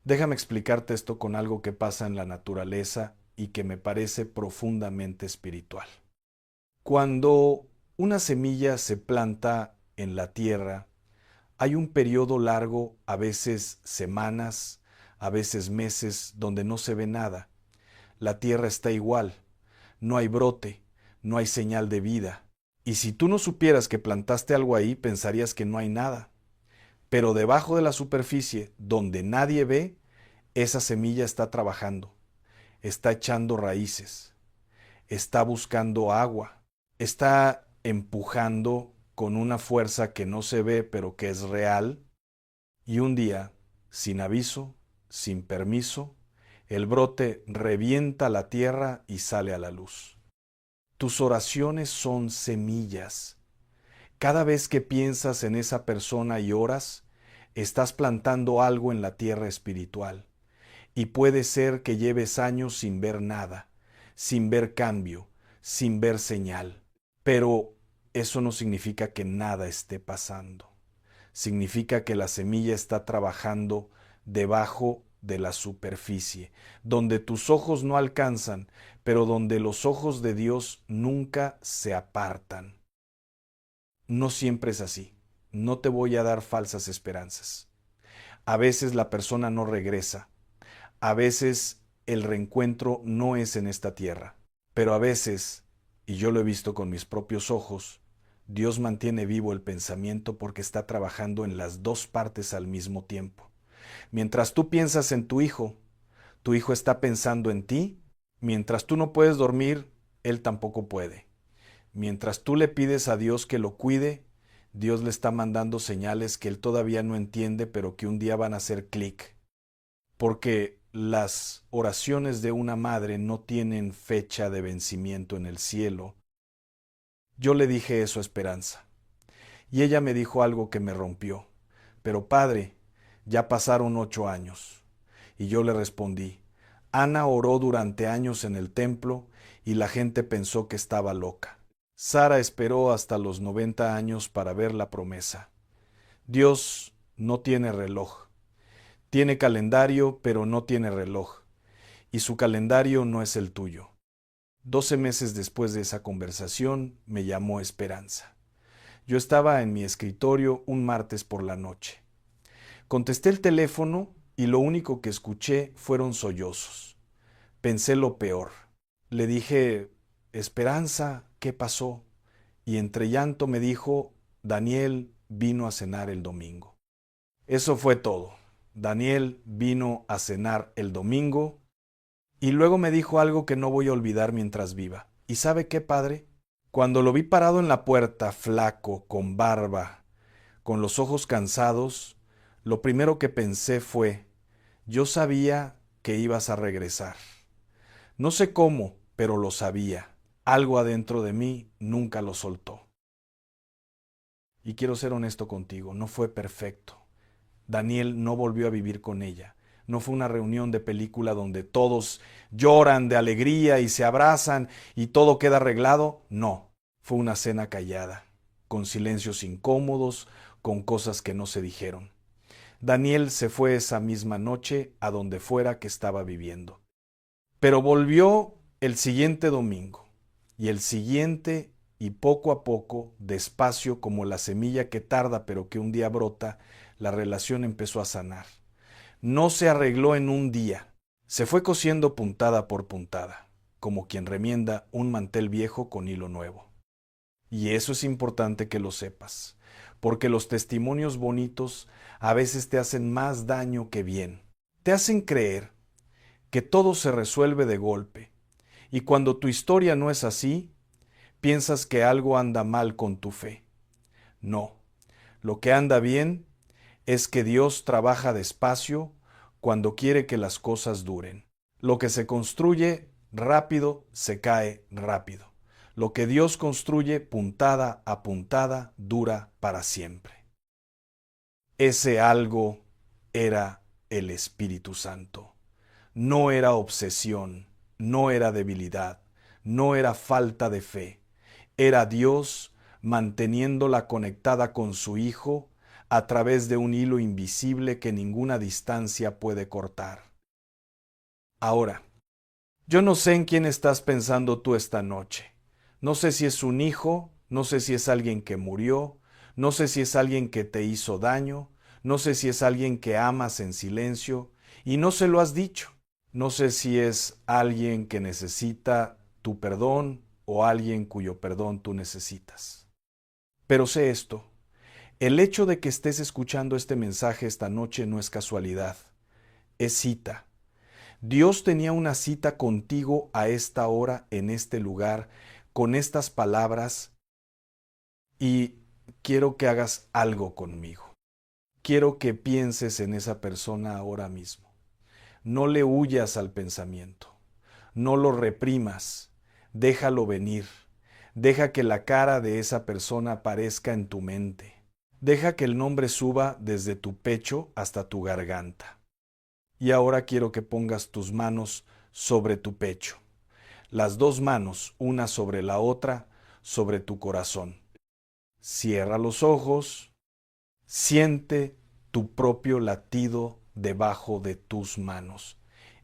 Déjame explicarte esto con algo que pasa en la naturaleza y que me parece profundamente espiritual. Cuando una semilla se planta en la tierra, hay un periodo largo, a veces semanas, a veces meses, donde no se ve nada. La tierra está igual, no hay brote, no hay señal de vida. Y si tú no supieras que plantaste algo ahí, pensarías que no hay nada. Pero debajo de la superficie, donde nadie ve, esa semilla está trabajando, está echando raíces, está buscando agua, está empujando con una fuerza que no se ve pero que es real, y un día, sin aviso, sin permiso, el brote revienta la tierra y sale a la luz. Tus oraciones son semillas. Cada vez que piensas en esa persona y oras, estás plantando algo en la tierra espiritual. Y puede ser que lleves años sin ver nada, sin ver cambio, sin ver señal. Pero eso no significa que nada esté pasando. Significa que la semilla está trabajando debajo de la superficie, donde tus ojos no alcanzan, pero donde los ojos de Dios nunca se apartan. No siempre es así. No te voy a dar falsas esperanzas. A veces la persona no regresa. A veces el reencuentro no es en esta tierra. Pero a veces, y yo lo he visto con mis propios ojos, Dios mantiene vivo el pensamiento porque está trabajando en las dos partes al mismo tiempo. Mientras tú piensas en tu hijo está pensando en ti. Mientras tú no puedes dormir, él tampoco puede. Mientras tú le pides a Dios que lo cuide, Dios le está mandando señales que él todavía no entiende, pero que un día van a hacer clic. Porque las oraciones de una madre no tienen fecha de vencimiento en el cielo. Yo le dije eso a Esperanza. Y ella me dijo algo que me rompió. Pero padre, ya pasaron 8 años. Y yo le respondí, Ana oró durante años en el templo y la gente pensó que estaba loca. Sara esperó hasta los 90 años para ver la promesa. Dios no tiene reloj. Tiene calendario, pero no tiene reloj. Y su calendario no es el tuyo. 12 meses después de esa conversación, me llamó Esperanza. Yo estaba en mi escritorio un martes por la noche. Contesté el teléfono y lo único que escuché fueron sollozos. Pensé lo peor. Le dije, Esperanza, ¿qué pasó? Y entre llanto me dijo, Daniel vino a cenar el domingo. Eso fue todo. Daniel vino a cenar el domingo y luego me dijo algo que no voy a olvidar mientras viva. ¿Y sabe qué, padre? Cuando lo vi parado en la puerta, flaco, con barba, con los ojos cansados, lo primero que pensé fue, yo sabía que ibas a regresar. No sé cómo, pero lo sabía. Algo adentro de mí nunca lo soltó. Y quiero ser honesto contigo, no fue perfecto. Daniel no volvió a vivir con ella. No fue una reunión de película donde todos lloran de alegría y se abrazan y todo queda arreglado. No, fue una cena callada, con silencios incómodos, con cosas que no se dijeron. Daniel se fue esa misma noche a donde fuera que estaba viviendo. Pero volvió el siguiente domingo, y el siguiente, y poco a poco, despacio como la semilla que tarda pero que un día brota, la relación empezó a sanar. No se arregló en un día, se fue cosiendo puntada por puntada, como quien remienda un mantel viejo con hilo nuevo. Y eso es importante que lo sepas, porque los testimonios bonitos a veces te hacen más daño que bien. Te hacen creer que todo se resuelve de golpe, y cuando tu historia no es así, piensas que algo anda mal con tu fe. No, lo que anda bien es que Dios trabaja despacio cuando quiere que las cosas duren. Lo que se construye rápido se cae rápido. Lo que Dios construye puntada a puntada dura para siempre. Ese algo era el Espíritu Santo. No era obsesión, no era debilidad, no era falta de fe. Era Dios manteniéndola conectada con su Hijo a través de un hilo invisible que ninguna distancia puede cortar. Ahora, yo no sé en quién estás pensando tú esta noche. No sé si es un hijo, no sé si es alguien que murió, no sé si es alguien que te hizo daño, no sé si es alguien que amas en silencio y no se lo has dicho. No sé si es alguien que necesita tu perdón o alguien cuyo perdón tú necesitas. Pero sé esto, el hecho de que estés escuchando este mensaje esta noche no es casualidad, es cita. Dios tenía una cita contigo a esta hora, en este lugar, con estas palabras, y quiero que hagas algo conmigo. Quiero que pienses en esa persona ahora mismo. No le huyas al pensamiento, no lo reprimas, déjalo venir. Deja que la cara de esa persona aparezca en tu mente. Deja que el nombre suba desde tu pecho hasta tu garganta. Y ahora quiero que pongas tus manos sobre tu pecho. Las dos manos, una sobre la otra, sobre tu corazón. Cierra los ojos. Siente tu propio latido debajo de tus manos.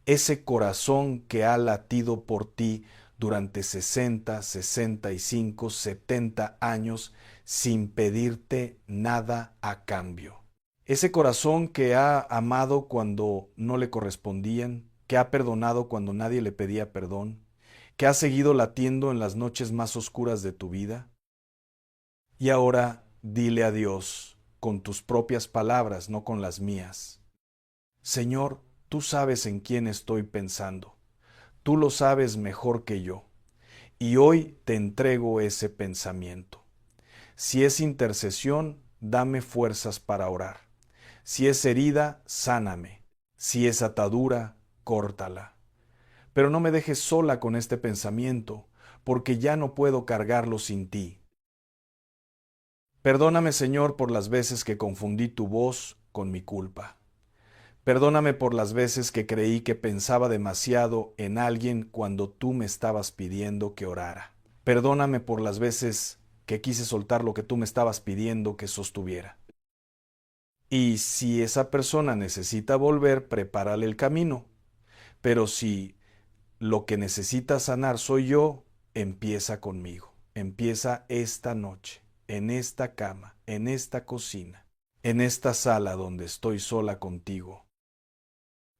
Ese corazón que ha latido por ti durante 60, 65, 70 años sin pedirte nada a cambio. Ese corazón que ha amado cuando no le correspondían, que ha perdonado cuando nadie le pedía perdón, que ha seguido latiendo en las noches más oscuras de tu vida. Y ahora dile a Dios con tus propias palabras, no con las mías. Señor, tú sabes en quién estoy pensando. Tú lo sabes mejor que yo. Y hoy te entrego ese pensamiento. Si es intercesión, dame fuerzas para orar. Si es herida, sáname. Si es atadura, córtala. Pero no me dejes sola con este pensamiento, porque ya no puedo cargarlo sin ti. Perdóname, Señor, por las veces que confundí tu voz con mi culpa. Perdóname por las veces que creí que pensaba demasiado en alguien cuando tú me estabas pidiendo que orara. Perdóname por las veces que quise soltar lo que tú me estabas pidiendo que sostuviera. Y si esa persona necesita volver, prepárale el camino. Pero si lo que necesita sanar soy yo, empieza conmigo. Empieza esta noche, en esta cama, en esta cocina, en esta sala donde estoy sola contigo.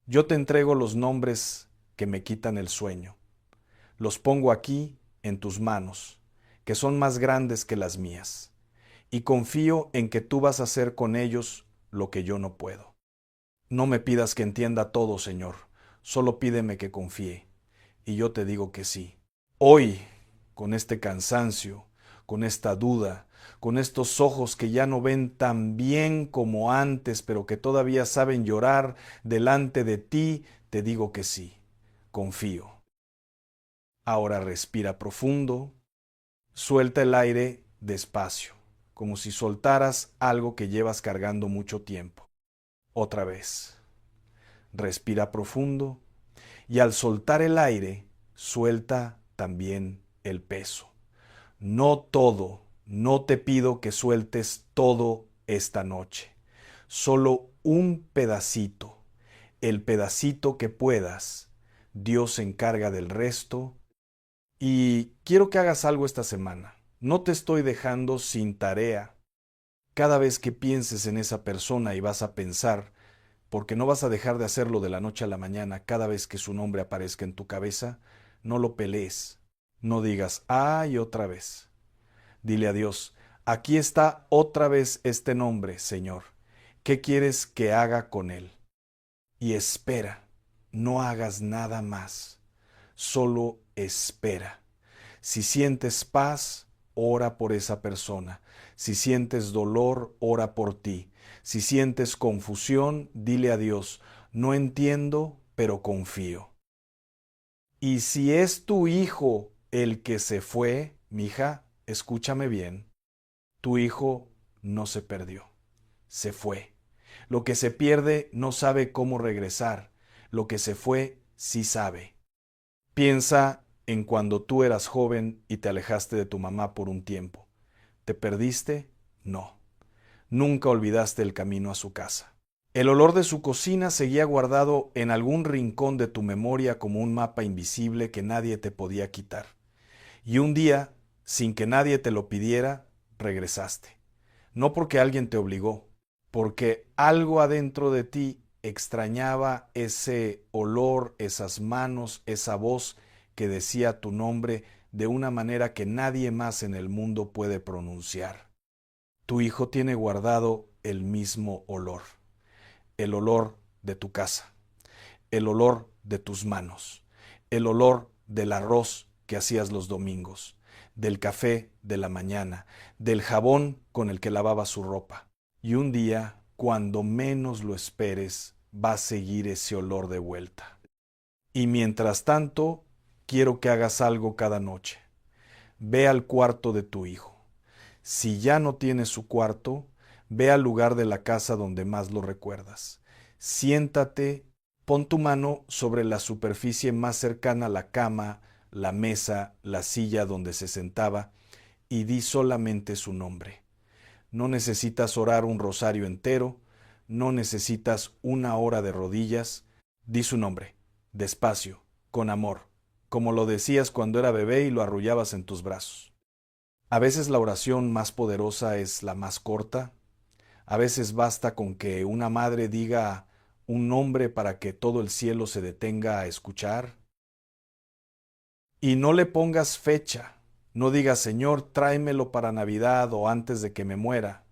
Yo te entrego los nombres que me quitan el sueño. Los pongo aquí en tus manos, que son más grandes que las mías, y confío en que tú vas a hacer con ellos lo que yo no puedo. No me pidas que entienda todo, Señor, solo pídeme que confíe, y yo te digo que sí. Hoy, con este cansancio, con esta duda, con estos ojos que ya no ven tan bien como antes, pero que todavía saben llorar delante de ti, te digo que sí, confío. Ahora respira profundo, suelta el aire despacio, como si soltaras algo que llevas cargando mucho tiempo. Otra vez, respira profundo y al soltar el aire, suelta también el peso. No todo, no te pido que sueltes todo esta noche. solo un pedacito, el pedacito que puedas. Dios se encarga del resto. Y quiero que hagas algo esta semana. No te estoy dejando sin tarea. Cada vez que pienses en esa persona y vas a pensar, porque no vas a dejar de hacerlo de la noche a la mañana, cada vez que su nombre aparezca en tu cabeza, no lo pelees. No digas, ¡ay, otra vez! Dile a Dios, aquí está otra vez este nombre, Señor. ¿Qué quieres que haga con él? Y espera, no hagas nada más, solo espera. Si sientes paz, ora por esa persona. Si sientes dolor, ora por ti. Si sientes confusión, dile a Dios, no entiendo, pero confío. Y si es tu hijo el que se fue, mija, escúchame bien, tu hijo no se perdió, se fue. Lo que se pierde no sabe cómo regresar, lo que se fue sí sabe. Piensa en cuando tú eras joven y te alejaste de tu mamá por un tiempo. ¿Te perdiste? No. Nunca olvidaste el camino a su casa. El olor de su cocina seguía guardado en algún rincón de tu memoria como un mapa invisible que nadie te podía quitar. Y un día, sin que nadie te lo pidiera, regresaste. No porque alguien te obligó, porque algo adentro de ti extrañaba ese olor, esas manos, esa voz que decía tu nombre de una manera que nadie más en el mundo puede pronunciar. Tu hijo tiene guardado el mismo olor, el olor de tu casa, el olor de tus manos, el olor del arroz que hacías los domingos, del café de la mañana, del jabón con el que lavaba su ropa. Y un día, cuando menos lo esperes, va a seguir ese olor de vuelta. Y mientras tanto, quiero que hagas algo cada noche. Ve al cuarto de tu hijo. Si ya no tienes su cuarto, ve al lugar de la casa donde más lo recuerdas. Siéntate, pon tu mano sobre la superficie más cercana a la cama, la mesa, la silla donde se sentaba y di solamente su nombre. No necesitas orar un rosario entero, no necesitas una hora de rodillas. Di su nombre, despacio, con amor, como lo decías cuando era bebé y lo arrullabas en tus brazos. A veces la oración más poderosa es la más corta. A veces basta con que una madre diga un nombre para que todo el cielo se detenga a escuchar. Y no le pongas fecha. No digas, Señor, tráemelo para Navidad o antes de que me muera.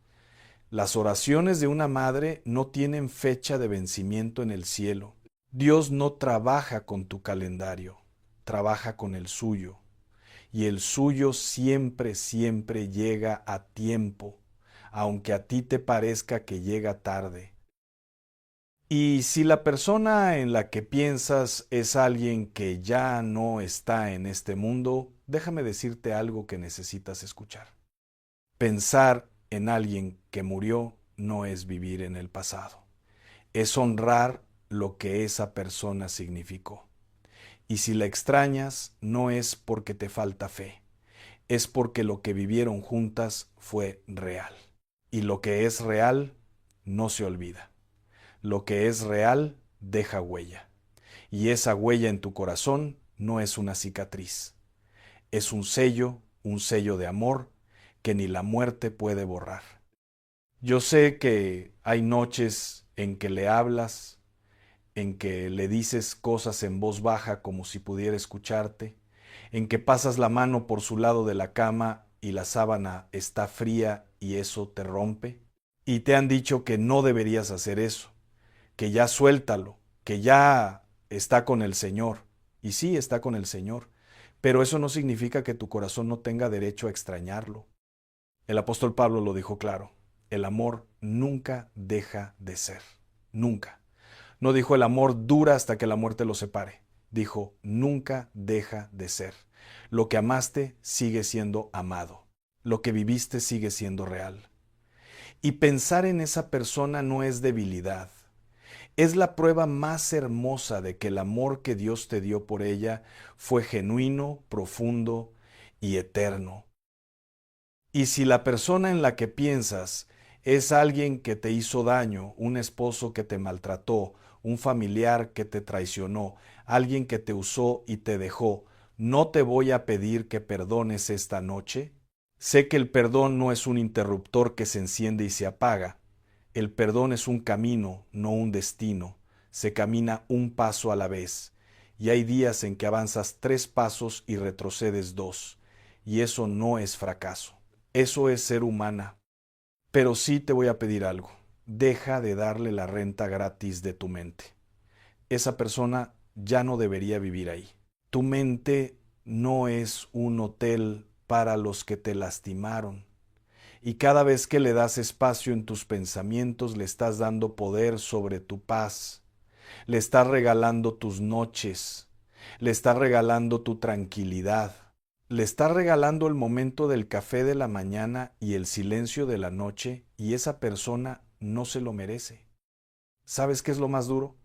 Las oraciones de una madre no tienen fecha de vencimiento en el cielo. Dios no trabaja con tu calendario, trabaja con el suyo. Y el suyo siempre, siempre llega a tiempo, aunque a ti te parezca que llega tarde. Y si la persona en la que piensas es alguien que ya no está en este mundo, déjame decirte algo que necesitas escuchar. Pensar en alguien que murió no es vivir en el pasado, es honrar lo que esa persona significó. Y si la extrañas, no es porque te falta fe, es porque lo que vivieron juntas fue real. Y lo que es real no se olvida. Lo que es real deja huella. Y esa huella en tu corazón no es una cicatriz. Es un sello de amor que ni la muerte puede borrar. Yo sé que hay noches en que le hablas, en que le dices cosas en voz baja como si pudiera escucharte, en que pasas la mano por su lado de la cama y la sábana está fría y eso te rompe, y te han dicho que no deberías hacer eso, que ya suéltalo, que ya está con el Señor, y sí está con el Señor, pero eso no significa que tu corazón no tenga derecho a extrañarlo. El apóstol Pablo lo dijo claro, el amor nunca deja de ser, nunca. No dijo el amor dura hasta que la muerte lo separe. Dijo, nunca deja de ser. Lo que amaste sigue siendo amado. Lo que viviste sigue siendo real. Y pensar en esa persona no es debilidad. Es la prueba más hermosa de que el amor que Dios te dio por ella fue genuino, profundo y eterno. Y si la persona en la que piensas Es alguien que te hizo daño, un esposo que te maltrató, un familiar que te traicionó, alguien que te usó y te dejó. ¿No te voy a pedir que perdones esta noche? Sé que el perdón no es un interruptor que se enciende y se apaga. El perdón es un camino, no un destino. Se camina un paso a la vez. Y hay días en que avanzas 3 pasos y retrocedes 2. Y eso no es fracaso. Eso es ser humana. Pero sí te voy a pedir algo. Deja de darle la renta gratis de tu mente. Esa persona ya no debería vivir ahí. Tu mente no es un hotel para los que te lastimaron. Y cada vez que le das espacio en tus pensamientos, le estás dando poder sobre tu paz. Le estás regalando tus noches. Le estás regalando tu tranquilidad. Le estás regalando el momento del café de la mañana y el silencio de la noche, y esa persona no se lo merece. ¿Sabes qué es lo más duro?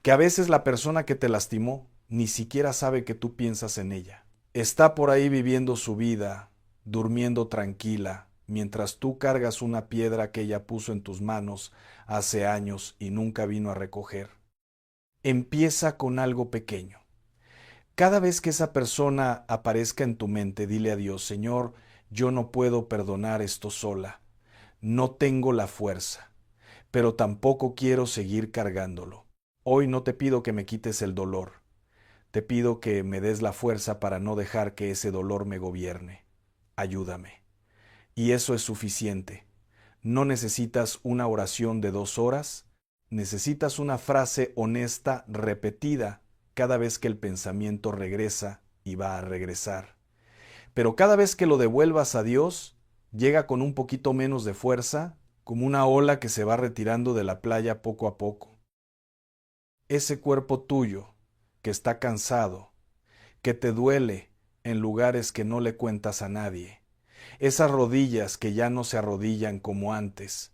Que a veces la persona que te lastimó ni siquiera sabe que tú piensas en ella. Está por ahí viviendo su vida, durmiendo tranquila, mientras tú cargas una piedra que ella puso en tus manos hace años y nunca vino a recoger. Empieza con algo pequeño. Cada vez que esa persona aparezca en tu mente, dile a Dios: Señor, yo no puedo perdonar esto sola. No tengo la fuerza, pero tampoco quiero seguir cargándolo. Hoy no te pido que me quites el dolor. Te pido que me des la fuerza para no dejar que ese dolor me gobierne. Ayúdame. Y eso es suficiente. No necesitas una oración de 2 horas, necesitas una frase honesta repetida cada vez que el pensamiento regresa y va a regresar. Pero cada vez que lo devuelvas a Dios, llega con un poquito menos de fuerza, como una ola que se va retirando de la playa poco a poco. Ese cuerpo tuyo, que está cansado, que te duele en lugares que no le cuentas a nadie, esas rodillas que ya no se arrodillan como antes,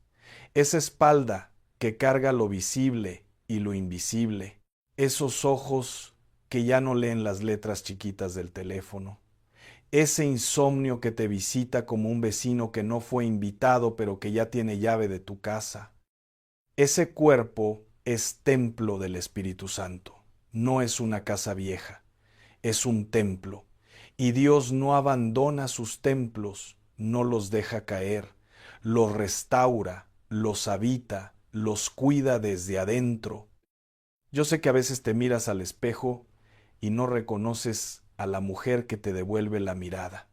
esa espalda que carga lo visible y lo invisible, esos ojos que ya no leen las letras chiquitas del teléfono, ese insomnio que te visita como un vecino que no fue invitado pero que ya tiene llave de tu casa. Ese cuerpo es templo del Espíritu Santo, no es una casa vieja, es un templo. Y Dios no abandona sus templos, no los deja caer, los restaura, los habita, los cuida desde adentro. Yo sé que a veces te miras al espejo y no reconoces a la mujer que te devuelve la mirada,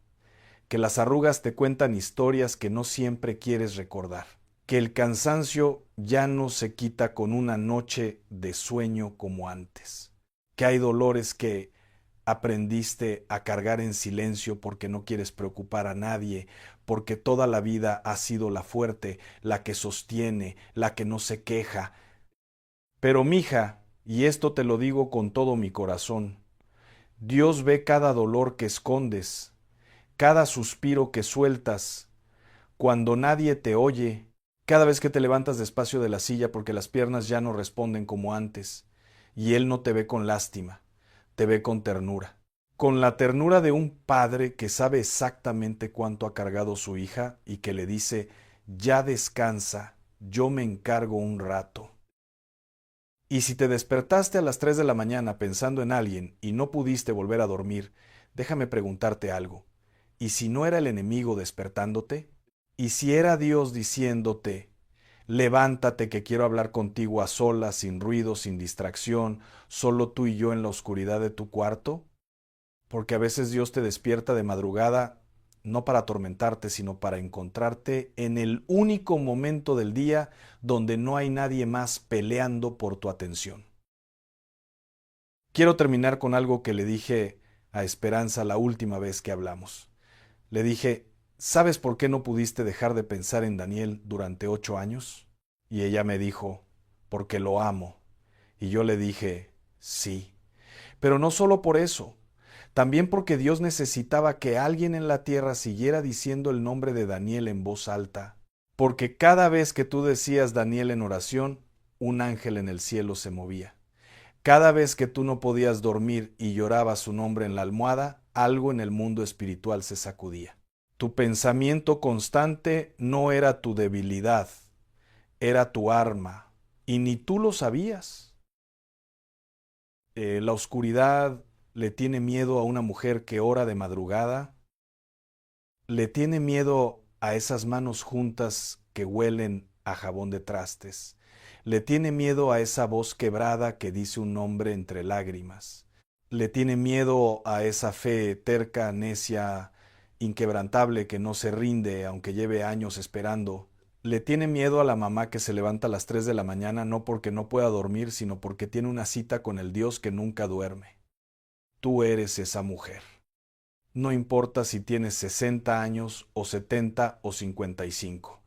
que las arrugas te cuentan historias que no siempre quieres recordar, que el cansancio ya no se quita con una noche de sueño como antes, que hay dolores que aprendiste a cargar en silencio porque no quieres preocupar a nadie, porque toda la vida has sido la fuerte, la que sostiene, la que no se queja. Pero mija, y esto te lo digo con todo mi corazón, Dios ve cada dolor que escondes, cada suspiro que sueltas, cuando nadie te oye, cada vez que te levantas despacio de la silla porque las piernas ya no responden como antes, y Él no te ve con lástima, te ve con ternura, con la ternura de un padre que sabe exactamente cuánto ha cargado su hija y que le dice: ya descansa, yo me encargo un rato. Y si te despertaste a las 3 de la mañana pensando en alguien y no pudiste volver a dormir, déjame preguntarte algo. ¿Y si no era el enemigo despertándote? ¿Y si era Dios diciéndote: levántate que quiero hablar contigo a solas, sin ruido, sin distracción, solo tú y yo en la oscuridad de tu cuarto? Porque a veces Dios te despierta de madrugada no para atormentarte, sino para encontrarte en el único momento del día donde no hay nadie más peleando por tu atención. Quiero terminar con algo que le dije a Esperanza la última vez que hablamos. Le dije: ¿sabes por qué no pudiste dejar de pensar en Daniel durante 8 años? Y ella me dijo: porque lo amo. Y yo le dije: sí. Pero no solo por eso, también porque Dios necesitaba que alguien en la tierra siguiera diciendo el nombre de Daniel en voz alta, porque cada vez que tú decías Daniel en oración, un ángel en el cielo se movía. Cada vez que tú no podías dormir y llorabas su nombre en la almohada, algo en el mundo espiritual se sacudía. Tu pensamiento constante no era tu debilidad, era tu arma, y ni tú lo sabías. La oscuridad le tiene miedo a una mujer que ora de madrugada, le tiene miedo a esas manos juntas que huelen a jabón de trastes, le tiene miedo a esa voz quebrada que dice un nombre entre lágrimas, le tiene miedo a esa fe terca, necia, inquebrantable que no se rinde aunque lleve años esperando. Le tiene miedo a la mamá que se levanta a las 3 de la mañana no porque no pueda dormir, sino porque tiene una cita con el Dios que nunca duerme. Tú eres esa mujer. No importa si tienes 60 años o 70 o 55.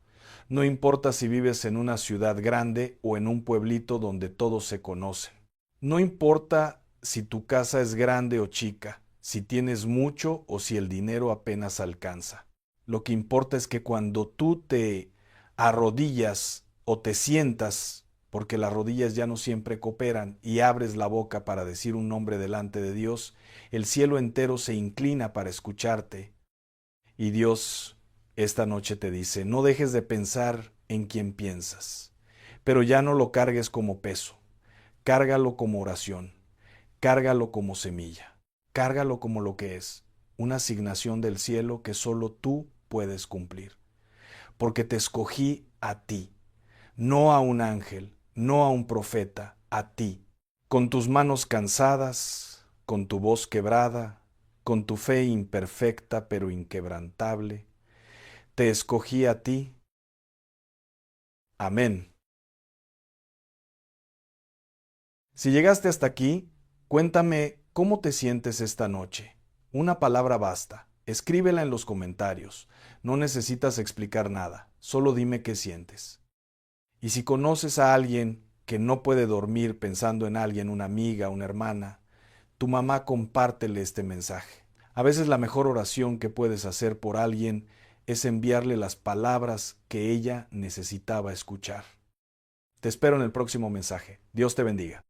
No importa si vives en una ciudad grande o en un pueblito donde todos se conocen. No importa si tu casa es grande o chica, si tienes mucho o si el dinero apenas alcanza. Lo que importa es que cuando tú te arrodillas o te sientas, porque las rodillas ya no siempre cooperan, y abres la boca para decir un nombre delante de Dios, el cielo entero se inclina para escucharte. Y Dios esta noche te dice, no dejes de pensar en quien piensas, pero ya no lo cargues como peso, cárgalo como oración, cárgalo como semilla, cárgalo como lo que es, una asignación del cielo que solo tú puedes cumplir. Porque te escogí a ti, no a un ángel, no a un profeta, a ti, con tus manos cansadas, con tu voz quebrada, con tu fe imperfecta pero inquebrantable, te escogí a ti. Amén. Si llegaste hasta aquí, cuéntame cómo te sientes esta noche. Una palabra basta. Escríbela en los comentarios. No necesitas explicar nada. Solo dime qué sientes. Y si conoces a alguien que no puede dormir pensando en alguien, una amiga, una hermana, tu mamá, compártele este mensaje. A veces la mejor oración que puedes hacer por alguien es enviarle las palabras que ella necesitaba escuchar. Te espero en el próximo mensaje. Dios te bendiga.